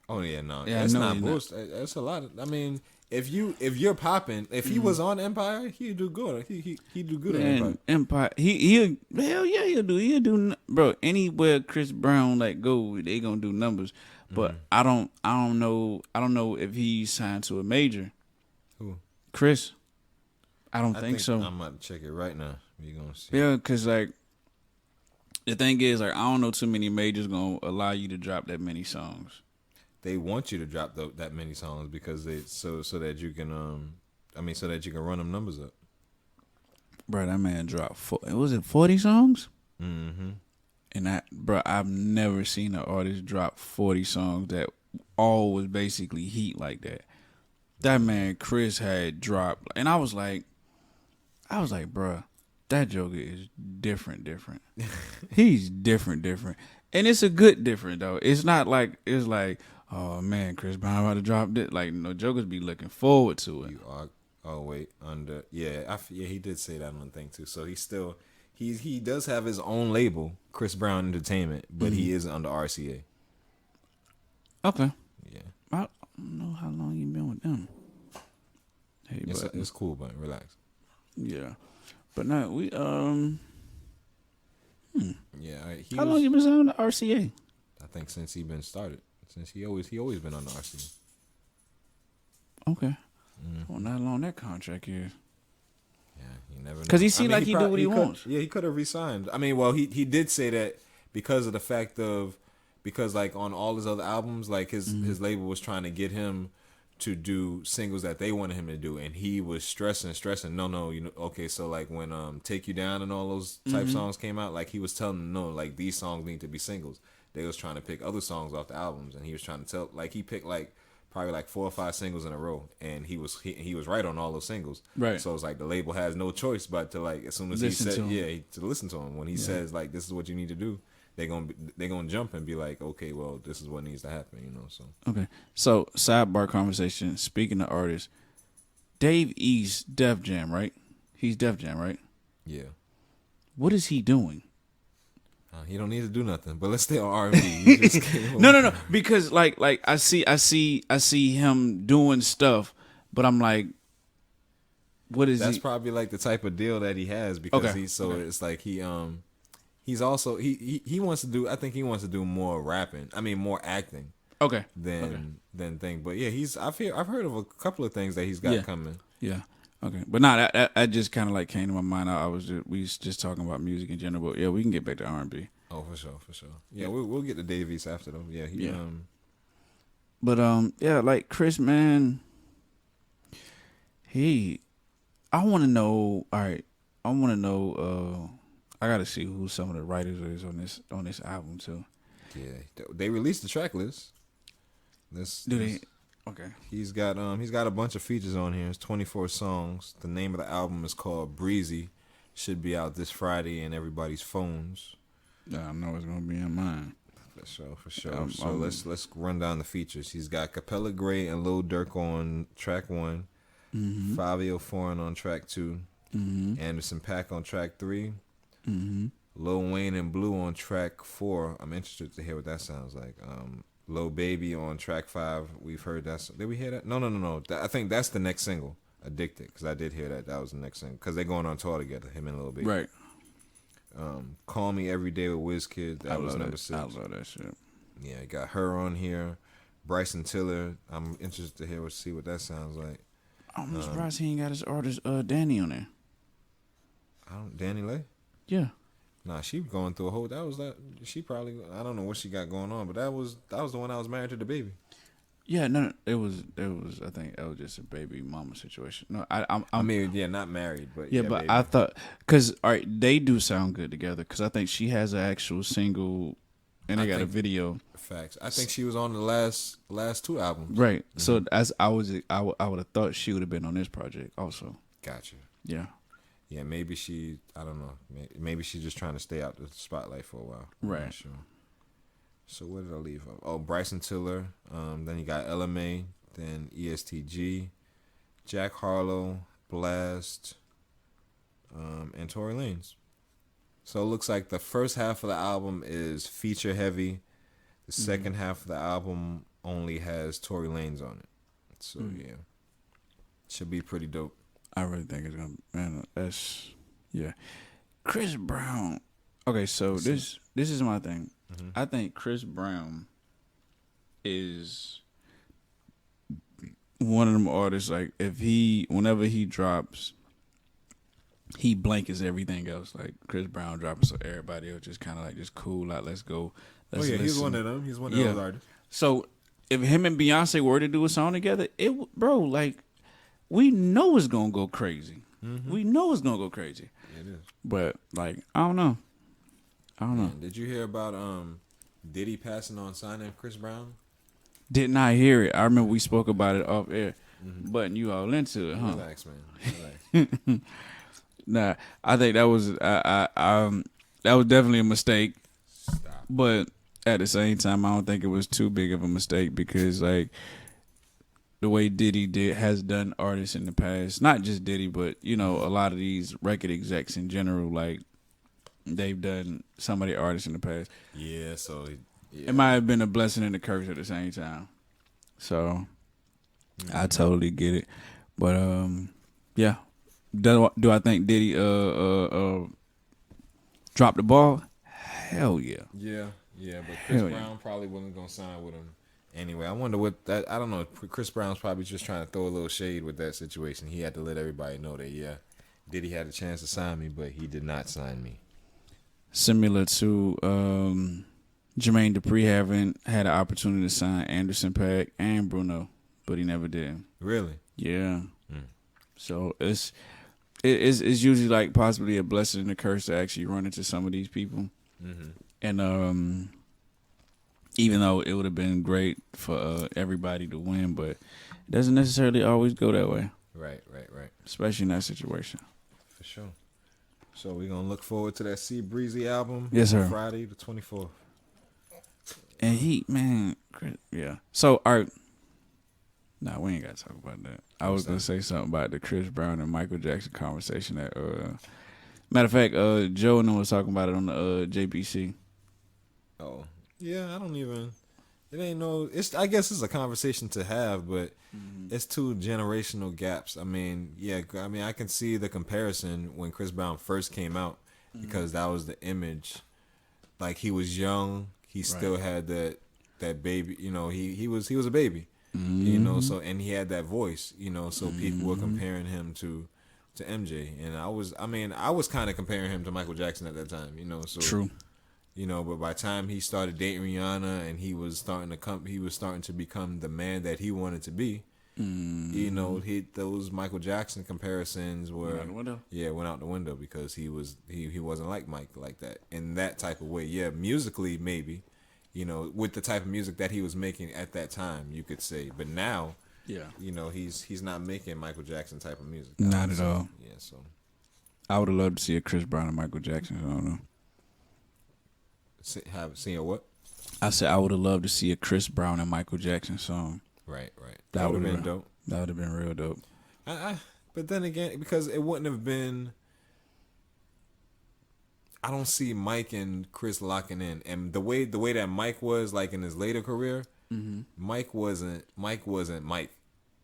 Oh yeah, no,
Yeah, I
it's
know
not
he's not.
bullshit. It's a lot. I mean, if you're popping, if he was on Empire, he'd do good. He'd do good on Empire.
Man, Empire. He'll hell yeah he'll do bro. Anywhere Chris Brown like go, they gonna do numbers. But I don't know if he's signed to a major.
Who?
Chris. I don't
I
think so.
I'm about to check it right now. You gonna see?
Yeah, cause like the thing is like I don't know too many majors gonna allow you to drop that many songs.
They want you to drop that many songs because they so that you can so that you can run them numbers up.
Bro, that man dropped was it 40 songs?
Mm-hmm.
And bro, I've never seen an artist drop 40 songs that all was basically heat like that. That man Chris had dropped, and I was like, bro, that Joker is different. He's different, and it's a good different though. It's not like it's like, oh man, Chris Brown about to drop this. Like no, Jokers be looking forward to it.
You are. Oh wait, yeah, he did say that on the thing too. So he does have his own label, Chris Brown Entertainment, but he is under RCA.
Okay,
Yeah,
I don't know how long you been with them. Hey,
it's cool, but relax.
yeah, but no, we
Yeah,
how long you been signed with the RCA?
I think since he been started, since he always been on the RCA.
Okay, well, not long that contract is.
Yeah, you never know.
'Cause he seem like he do what he wants.
Yeah, he could have resigned. I mean, well, he did say that because of the fact of like on all his other albums, like his label was trying to get him to do singles that they wanted him to do, and he was stressing. No, you know, okay, so like when Take You Down and all those type songs came out, like he was telling them no, like these songs need to be singles. They was trying to pick other songs off the albums, and he was trying to tell like he picked like probably like 4 or 5 singles in a row, and he was right on all those singles.
Right.
So it's like the label has no choice but to like as soon as
Listen
he
to
said
him.
to listen to him when he says like this is what you need to do. They're gonna jump and be like, okay, well, this is what needs to happen, you know. So
Okay, so sidebar conversation. Speaking of artists, Dave East, Def Jam, right? He's Def Jam, right?
yeah,
What is he doing?
he don't need to do nothing. But let's stay on R&B.
No. Because like I see him doing stuff, but I'm like, what is
That's
he?
probably like the type of deal that he has because
Okay.
it's like he's also he wants to do. I think he wants to do more rapping. I mean, more acting
Okay.
than thing. But yeah, I've heard of a couple of things that he's got
Yeah.
coming.
Yeah. Okay. But nah, that just kind of like came to my mind. We was just talking about music in general. But yeah, we can get back to R&B.
Oh, for sure. Yeah, we'll get to Dave East after though. Yeah,
But yeah, like Chris, man, I want to know. All right, I want to know. I got to see who some of the writers is on this album too.
Yeah, they released the track list.
Do they? Okay.
He's got a bunch of features on here. It's 24 songs. The name of the album is called Breezy. Should be out this Friday in everybody's phones.
Yeah, I know it's gonna be in mine.
For sure. So let's run down the features. He's got Capella Gray and Lil Durk on track 1, Fabio Foreign on track 2, Anderson .Paak on track 3, Lil Wayne and Blue on track 4. I'm interested to hear what that sounds like. Lil Baby on track 5. We've heard that. Did we hear that? No. I think that's the next single, Addicted, because I did hear that. That was the next single because they're going on tour together, him and Lil Baby.
Right.
Call Me Every Day with Wizkid. That was number 6.
I love that shit.
Yeah, I got her on here. Bryson Tiller. I'm interested to see what that sounds like.
I'm surprised he ain't got his artist Danny on there.
Danny Lay?
Yeah.
Nah, she going through a whole. She probably. I don't know what she got going on, but that was the one I was married to the baby.
Yeah, no, it was. I think it was just a baby mama situation. No,
I mean, yeah, not married, but
yeah, but baby. I thought because all right, they do sound good together. Because I think she has an actual single, and they got a video.
Facts. I think she was on the last 2 albums.
Right. Mm-hmm. So as I would have thought she would have been on this project also.
Gotcha.
Yeah.
Yeah, maybe she. I don't know. Maybe she's just trying to stay out the spotlight for a while.
Right.
I'm not sure. So what did I leave off? Oh, Bryson Tiller. Then you got LMA. Then ESTG, Jack Harlow, Blast, and Tory Lanez. So it looks like the first half of the album is feature heavy. The second half of the album only has Tory Lanez on it. So yeah, should be pretty dope.
I really think it's gonna. Man, that's yeah. Chris Brown. Okay, so this is my thing. I think Chris Brown is one of them artists. Like whenever he drops, he blankets everything else. Like Chris Brown dropping, so everybody else just kind of like just cool out. Let's go. Let's
He's
listen.
one of them. He's one of those artists.
So if him and Beyonce were to do a song together, bro, like we know it's gonna go crazy. We know it's gonna go crazy.
It is.
But like I don't know.
Man, did you hear about Diddy passing on signing Chris Brown?
Did not hear it. I remember we spoke about it off air. Butting you all into it, huh?
Relax, man. Relax.
Nah, I think that was that was definitely a mistake.
Stop.
But at the same time, I don't think it was too big of a mistake because like the way Diddy has done artists in the past, not just Diddy, but you know a lot of these record execs in general, like they've done some of the artists in the past.
Yeah, so
It might have been a blessing and a curse at the same time. So I totally get it. But yeah. Do I think Diddy dropped the ball? Hell yeah.
Yeah, but Chris
Hell yeah.
Brown probably wasn't gonna sign with him anyway. I wonder what that. I don't know. Chris Brown's probably just trying to throw a little shade with that situation. He had to let everybody know that Diddy had a chance to sign me, but he did not sign me.
Similar to Jermaine Dupri having had an opportunity to sign Anderson .Paak and Bruno, but he never did.
Really?
Yeah. So it's usually like possibly a blessing and a curse to actually run into some of these people. And even though it would have been great for everybody to win, but it doesn't necessarily always go that way.
Right.
Especially in that situation.
For sure. So we're gonna look forward to that C Breezy album.
Yes, sir.
Friday the 24th.
And yeah. So nah, we ain't gotta talk about that. I was gonna say something about the Chris Brown and Michael Jackson conversation that matter of fact, Joe and I was talking about it on the JPC.
Oh. Yeah, I don't even. It ain't no. I guess it's a conversation to have, but it's two generational gaps. I mean, I can see the comparison when Chris Brown first came out because that was the image. Like he was young, he still had that baby. You know, he was a baby. You know, so and he had that voice. You know, so people were comparing him to MJ, and I was kind of comparing him to Michael Jackson at that time. You know, so
True.
You know, but by the time he started dating Rihanna and he was starting to become the man that he wanted to be. You know, those Michael Jackson comparisons went out the window. Yeah, went out the window because he wasn't like Mike like that in that type of way. Yeah, musically maybe, you know, with the type of music that he was making at that time, you could say. But now, you know, he's not making Michael Jackson type of music.
Not at all.
Yeah, so
I would have loved to see a Chris Brown and Michael Jackson. I don't know.
Have seen a what?
I said I would have loved to see a Chris Brown and Michael Jackson song.
Right. That would have been dope.
That would have been real dope.
But then again, because it wouldn't have been. I don't see Mike and Chris locking in, and the way that Mike was like in his later career, Mike wasn't Mike.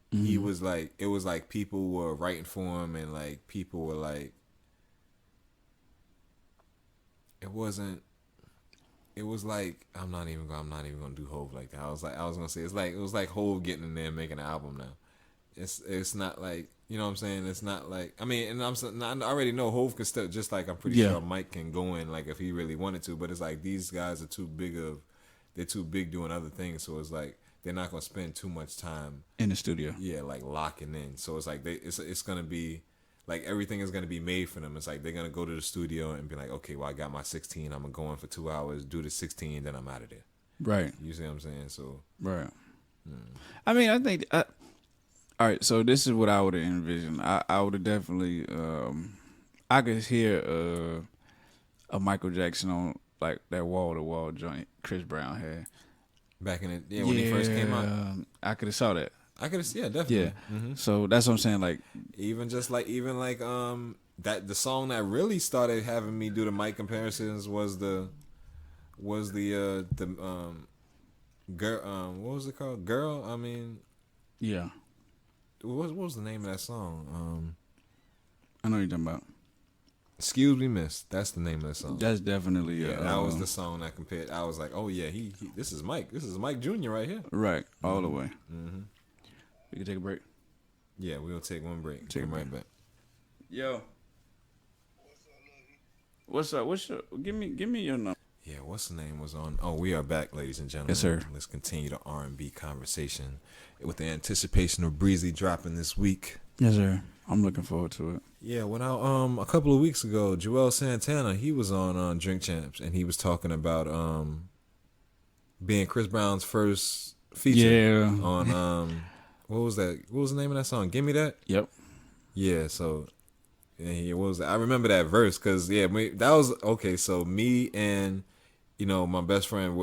He was like, it was like people were writing for him, and like people were like, it was like I'm not even gonna do Hove like that. I was gonna say it was like Hove getting in there and making an album now. It's not like, you know what I'm saying. It's not like, I mean, and I already know Hove can still, just like I'm pretty sure Mike can go in like if he really wanted to. But it's like these guys are they're too big doing other things. So it's like they're not gonna spend too much time
in the studio.
Yeah, like locking in. So it's like it's gonna be. Like everything is gonna be made for them. It's like they're gonna go to the studio and be like, okay, well I got my 16. I'm gonna go in for 2 hours, do the 16, then I'm out of there.
Right.
You see what I'm saying? So
right. I mean, I think. All right. So this is what I would have envisioned. I would have definitely. I could hear a Michael Jackson on like that wall to wall joint Chris Brown had
back in it. When he first came out.
I could have saw that.
I could have, definitely.
Yeah. So that's what I'm saying. Like,
even that the song that really started having me do the mic comparisons was the Girl, what was it called? Girl. I mean,
Yeah,
what was the name of that song?
I know what you're talking about.
Excuse Me, Miss. That's the name of the song.
That's definitely
Yeah, that was the song that compared. I was like, oh yeah, he this is Mike. This is Mike Jr. right here.
right all the way.
Mm-hmm.
We can take a break.
Yeah, we'll take one break.
Take a
Come right
break.
back.
Yo, what's up? What's your? Give me your number.
Yeah, what's the name was on? Oh, we are back, ladies and gentlemen.
Yes, sir.
Let's continue the R&B conversation with the anticipation of Breezy dropping this week.
Yes, sir. I'm looking forward to it.
Yeah, when a couple of weeks ago, Joel Santana, he was on Drink Champs, and he was talking about being Chris Brown's first feature
Yeah.
on what was that? What was the name of that song? Give Me That.
Yep.
Yeah, so what was that? I remember that verse because that was okay. So me and my best friend,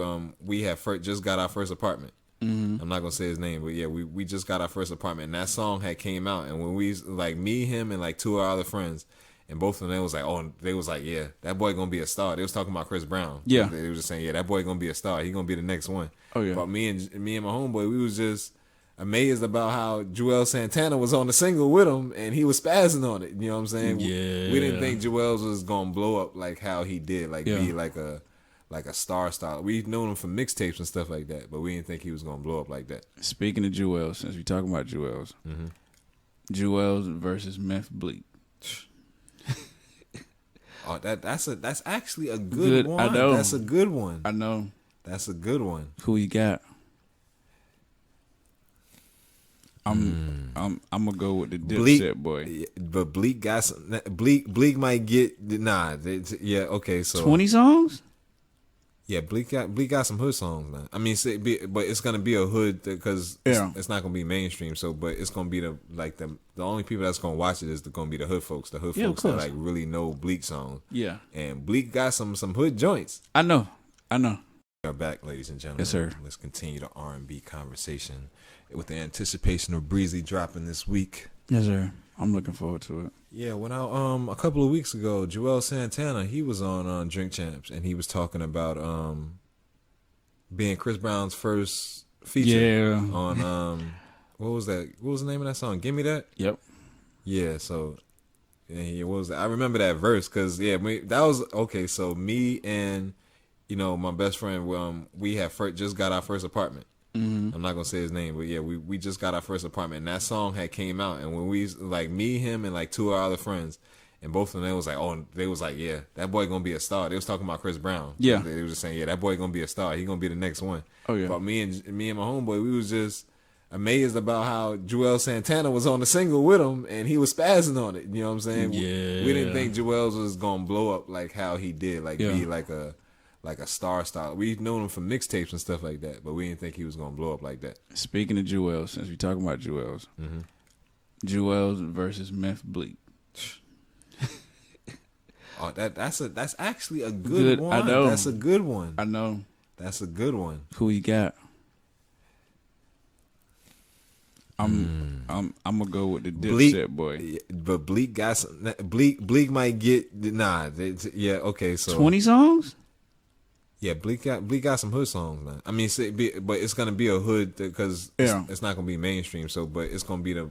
we had just got our first apartment.
Mm-hmm.
I'm not gonna say his name, but yeah, we just got our first apartment, and that song had came out, and when we me, him, and like two of our other friends, and both of them was like, yeah, that boy gonna be a star. They was talking about Chris Brown.
Yeah,
they was just saying, yeah, that boy gonna be a star. He gonna be the next one.
Oh yeah.
But me and my homeboy, we was just amazed about how Joel Santana was on the single with him, and he was spazzing on it. You know what I'm saying?
Yeah.
We didn't think Joel was gonna blow up like how he did,
Yeah.
be like a star. We known him from mixtapes and stuff like that, but we didn't think he was gonna blow up like that.
Speaking of Jewels, since we talking about Jewels,
Mm-hmm.
Jewels versus Meth Bleak.
Oh, that's actually a good one.
I know.
That's a good one.
I know.
That's a good one.
Who you got? I'm gonna go with the Dipset boy.
Yeah, but Bleak got some. Bleak might get yeah. Okay, so
20 songs?
yeah, Bleak got some hood songs now. I mean, but it's gonna be a hood because
Yeah.
it's not gonna be mainstream. So, but it's gonna be the only people that's gonna watch it is gonna be the hood folks. The hood
Yeah, of
folks that
course.
like really know Bleak songs.
Yeah.
And Bleak got some hood joints.
I know.
We are back, ladies and gentlemen.
Yes, sir.
Let's continue the R&B conversation with the anticipation of Breezy dropping this week.
Yes, sir. I'm looking forward to it.
Yeah, when a couple of weeks ago, Joel Santana, he was on Drink Champs, and he was talking about being Chris Brown's first feature
Yeah.
on what was that? What was the name of that song? Give Me That.
Yep.
Yeah, so yeah, what was that? I remember that verse because that was okay. So me and my best friend, we had just got our first apartment.
Mm-hmm.
I'm not gonna say his name, but yeah, we just got our first apartment, and that song had came out, and when we me, him, and like two of our other friends, and both of them was like, yeah, that boy gonna be a star. They was talking about Chris Brown.
Yeah.
They was just saying, yeah, that boy gonna be a star. He gonna be the next one.
Oh yeah.
But me and my homeboy, we was just amazed about how Joel Santana was on the single with him, and he was spazzing on it. You know what I'm saying?
Yeah.
We didn't think Joel was gonna blow up like how he did,
Yeah.
be like a star. We've known him from mixtapes and stuff like that, but we didn't think he was gonna blow up like that.
Speaking of Jewels, since we talking about Jewels,
Mm-hmm.
Jewels versus Meth Bleak.
Oh, that's actually a good one.
I know.
That's a good one.
I know.
That's a good one.
Who you got? I'm gonna go with the Dipset boy.
Yeah, but Bleak got some. Bleak might get yeah. Okay, so
20 songs?
yeah, Bleak got some hood songs now. I mean, but it's gonna be a hood because
Yeah.
it's not gonna be mainstream. So, but it's gonna be the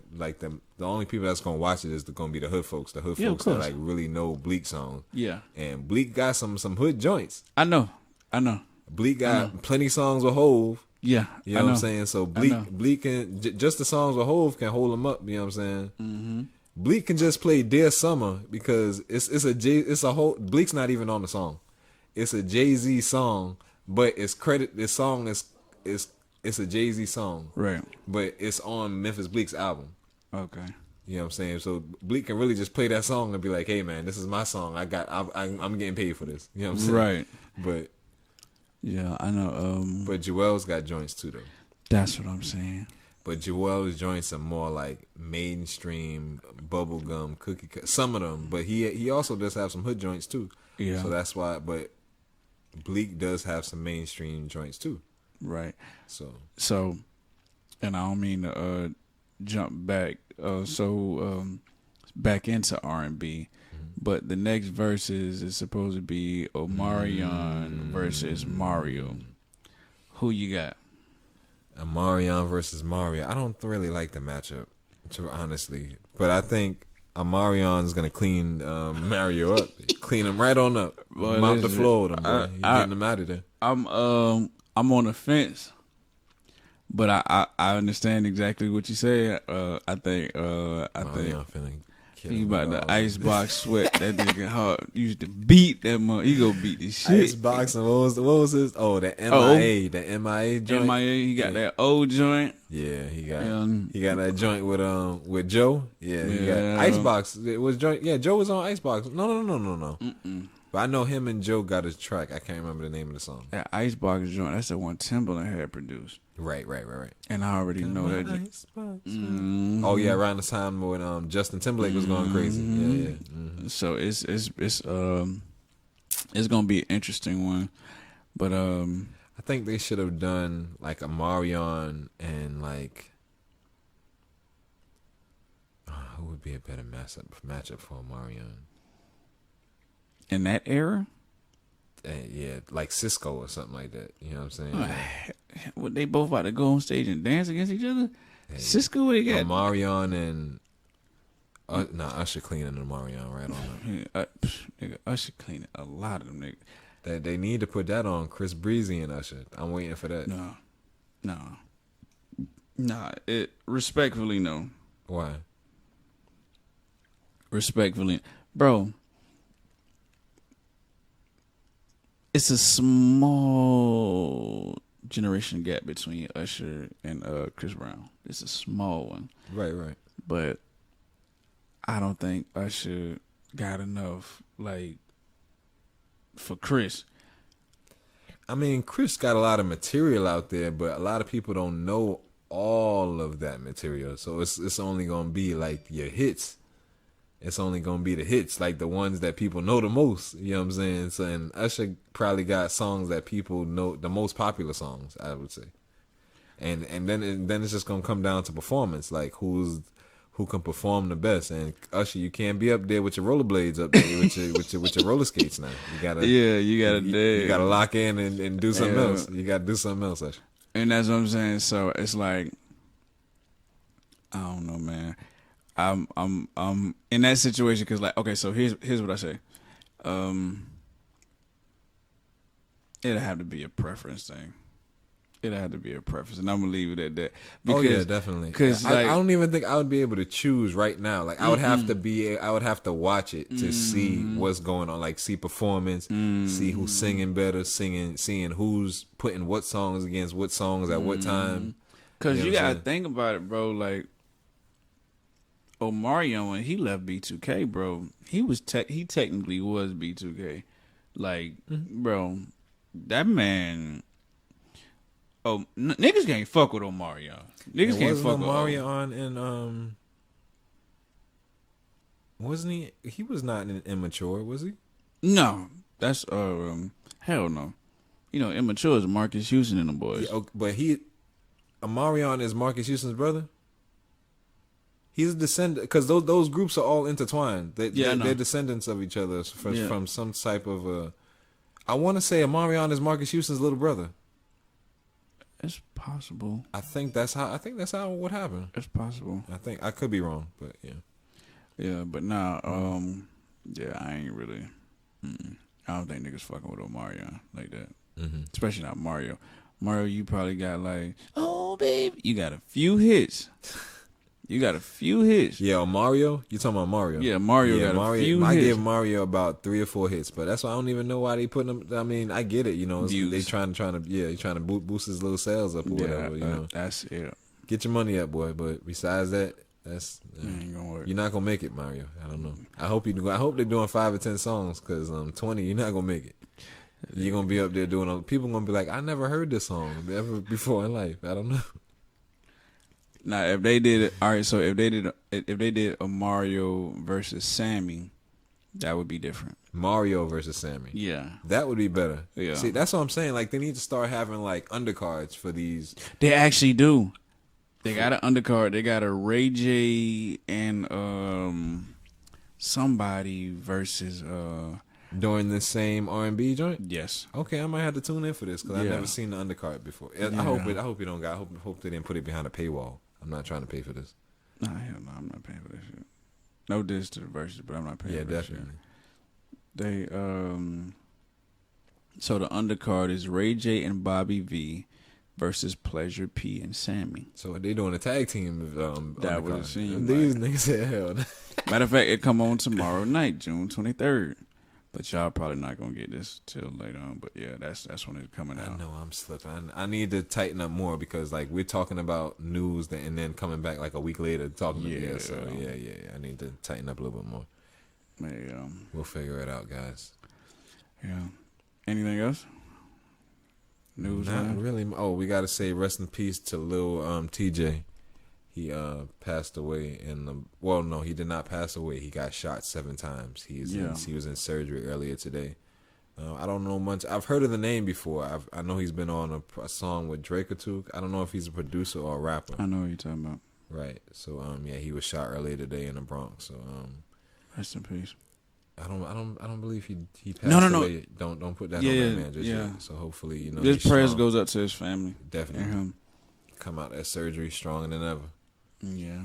only people that's gonna watch it is gonna be the hood folks. The hood
Yeah, of
folks that
course.
like really know Bleak songs.
Yeah.
And Bleak got some hood joints.
I know.
Bleak got plenty songs with Hove.
Yeah.
You know what I'm saying? So
know.
Bleak can just the songs with Hove can hold him up. You know what I'm saying?
Mm-hmm.
Bleak can just play Dear Summer because it's a whole Bleak's not even on the song. It's a Jay-Z song, but this song is it's a Jay-Z song,
Right.
but it's on Memphis Bleak's album.
Okay.
You know what I'm saying? So Bleak can really just play that song and be like, "Hey man, this is my song. I'm getting paid for this." You know what I'm saying?
Right.
But
Yeah, I know.
but Joel's got joints too though.
That's what I'm saying.
But Joel's joints are more like mainstream bubblegum cookie cut. Some of them, but he also does have some hood joints too.
Yeah.
So that's why. But Bleak does have some mainstream joints too.
Right.
So
And I don't mean to jump back. Back into R&B, but the next verses is supposed to be Omarion versus Mario. Who you got?
Omarion versus Mario. I don't really like the matchup, honestly. But I think Omarion's gonna clean Mario up, clean him right on up,
Boy,
mop the
listen,
floor with him. Boy. He's
I-
getting him out of there.
I'm on the fence, but I understand exactly what you said. I think
Marion finna kill
he
him
about
with
to
all-
icebox sweat that nigga hard. Used to beat that mother. He go beat the shit.
Iceboxing. What was his? Oh, the MIA, the MIA joint.
MIA, he got that old joint.
Yeah, he got
Um,
that joint with Joe. Yeah, he got
Yeah.
Icebox. It was joint. Yeah, Joe was on Icebox. No. But I know him and Joe got his track. I can't remember the name of the song.
That icebox joint. That's the one Timbaland had produced,
Right.
and I already know that.
Icebox.
Mhm.
Oh yeah, around the time when Justin Timberlake was going crazy. Yeah. Mhm.
So it's gonna be an interesting one, but
I think they should have done like a Marion and like who would be a better matchup for Marion?
in that era,
Yeah, like Cisco or something like that. You know what I'm saying?
what they both about to go on stage and dance against each other. Cisco, what he got?
Marion and Usher cleaning the Marion right on up.
Nigga, Usher cleaning a lot of them niggas.
They need to put that on Chris Breezy and Usher. I'm waiting for that.
No. It respectfully no.
Why?
Respectfully, bro. It's a small generation gap between Usher and Chris Brown. It's a small one,
Right.
but I don't think Usher got enough like for Chris.
I mean, Chris got a lot of material out there, but a lot of people don't know all of that material. So it's only gonna be like your hits. It's only gonna be the hits, like the ones that people know the most. You know what I'm saying? So, and Usher probably got songs that people know, the most popular songs, I would say. And then it's just gonna come down to performance, like who can perform the best. And Usher, you can't be up there with your rollerblades up there with your roller skates now. You gotta you gotta lock in and do something else. You gotta do something else, Usher.
And that's what I'm saying. So it's like, I don't know, man. I'm in that situation because, like, okay, so here's what I say. It'll have to be a preference thing. It'll have to be a preference, and I'm gonna leave it at that. Because,
Oh yeah, definitely.
Because
I don't even think I would be able to choose right now. Like I would have to watch it to see what's going on. Like see performance, see who's singing better, seeing who's putting what songs against what songs at what time.
Because
You know
you
what I'm
gotta
saying?
think about it, bro. Like Omarion, when he left B2K, bro, he technically was B2K. Like, bro, that man. Oh, niggas can't fuck with Omarion. Niggas can't fuck with
Omarion and wasn't he? He was not an immature, was he?
No, that's hell no. You know, immature is Marcus Houston and the boys.
Yeah, but Omarion is Marcus Houston's brother. He's a descendant because those groups are all intertwined.
I know.
They're descendants of each other from
Yeah.
some type of. I want to say Omarion is Marcus Houston's little brother.
It's possible.
I think that's how what happened.
It's possible.
I think I could be wrong, but yeah.
Yeah, but nah, yeah, I ain't really. I don't think niggas fucking with Omarion like that.
Mm-hmm.
Especially not Mario. Mario, you probably got like, oh baby, you got a few hits.
Yeah, Mario. You talking about Mario?
Yeah, Mario got a few
I
hits.
give Mario about 3 or 4 hits, but that's why I don't even know why they put him. I mean, I get it. You know,
Views.
they trying to boost his little sales up or whatever. You know,
that's it.
get your money up, boy. But besides that, that's
Ain't gonna work.
you're not gonna make it, Mario. I don't know. I hope they're doing 5 or 10 songs because 20, you're not gonna make it. You're gonna be up there doing. People gonna be like, I never heard this song ever before in life. I don't know.
Now, if they did it, all right. So if they did a Mario versus Sammy, that would be different.
Mario versus Sammy.
Yeah,
That would be better.
Yeah.
See, that's what I'm saying. Like, they need to start having, like, undercards for these.
they actually do. They got an undercard. They got a Ray J and somebody versus
during the same R&B joint?
Yes.
Okay, I might have to tune in for this because I've
Yeah.
never seen the undercard before. I
Yeah.
hope you don't got. I hope they didn't put it behind a paywall. I'm not trying to pay for this.
Nah, hell no, I'm not paying for that shit. No diss to the verses, but I'm not paying
Yeah,
for that shit.
definitely.
They so the undercard is Ray J and Bobby V versus Pleasure P and Sammy.
So they doing a tag team.
That would
undercard.
have seemed
These niggas said hell.
Matter of fact, it come on tomorrow night, June 23rd. But y'all probably not gonna get this till later on. But yeah, that's when it's coming
I
out.
know I'm slipping. I need to tighten up more because like we're talking about news and then coming back like a week later talking to me.
Yeah.
So yeah. I need to tighten up a little bit more.
Yeah.
We'll figure it out, guys.
Yeah. Anything else? News?
Not
line?
really. Oh, we gotta say rest in peace to Lil TJ. He passed away no, he did not pass away. He got shot 7 times. He was in surgery earlier today. I don't know much. I've heard of the name before. I know he's been on a song with Drake or two. I don't know if he's a producer or a rapper.
I know what you're talking about.
Right. So he was shot earlier today in the Bronx. So
Rest in peace.
I don't believe he passed
No.
away. Don't put that on
Yeah,
that man just
yeah.
yet. So hopefully,
This
he's
prayers
strong.
goes up to his family.
Definitely
And him.
come out that surgery stronger than ever.
Yeah.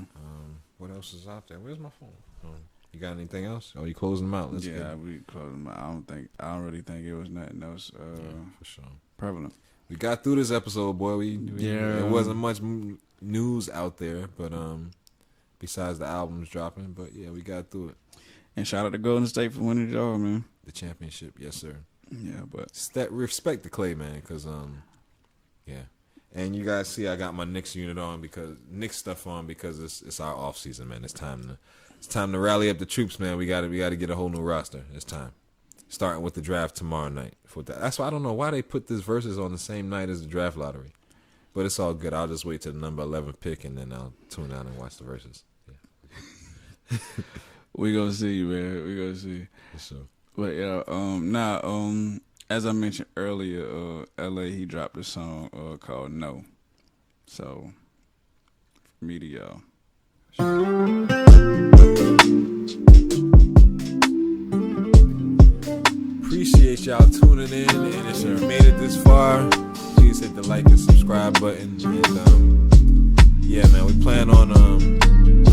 What else is out there? Where's my phone? You got anything else? Oh, you closing them out? Let's
Yeah,
get
we closed them out. I don't really think it was nothing else
for sure.
prevalent.
We got through this episode, boy.
Yeah.
There wasn't much news out there, but besides the albums dropping, but yeah, we got through it.
And shout out to Golden State for winning it all, man.
The championship, yes sir.
Yeah, but
Respect the Clay, man, because yeah. And you guys see, I got my Knicks unit on because Knicks stuff on because it's our off season, man. It's time to rally up the troops, man. We got to get a whole new roster. It's time. Starting with the draft tomorrow night. That's why I don't know why they put this versus on the same night as the draft lottery, but it's all good. I'll just wait till the number 11 pick and then I'll tune out and watch the verses. Yeah.
we gonna see, man. We gonna see.
For sure.
But yeah, as I mentioned earlier, LA he dropped a song called No. So for me to y'all.
Appreciate y'all tuning in, and if you made it this far, please hit the like and subscribe button. And yeah, man, we plan on improving.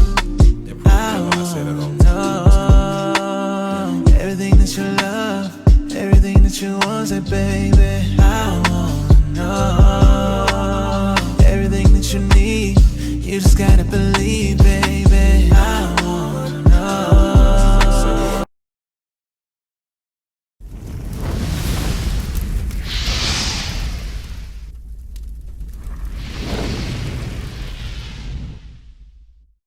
I say that all the time.
Everything that you love, everything that you want, say baby, I wanna know. Everything that you need, you just gotta believe it.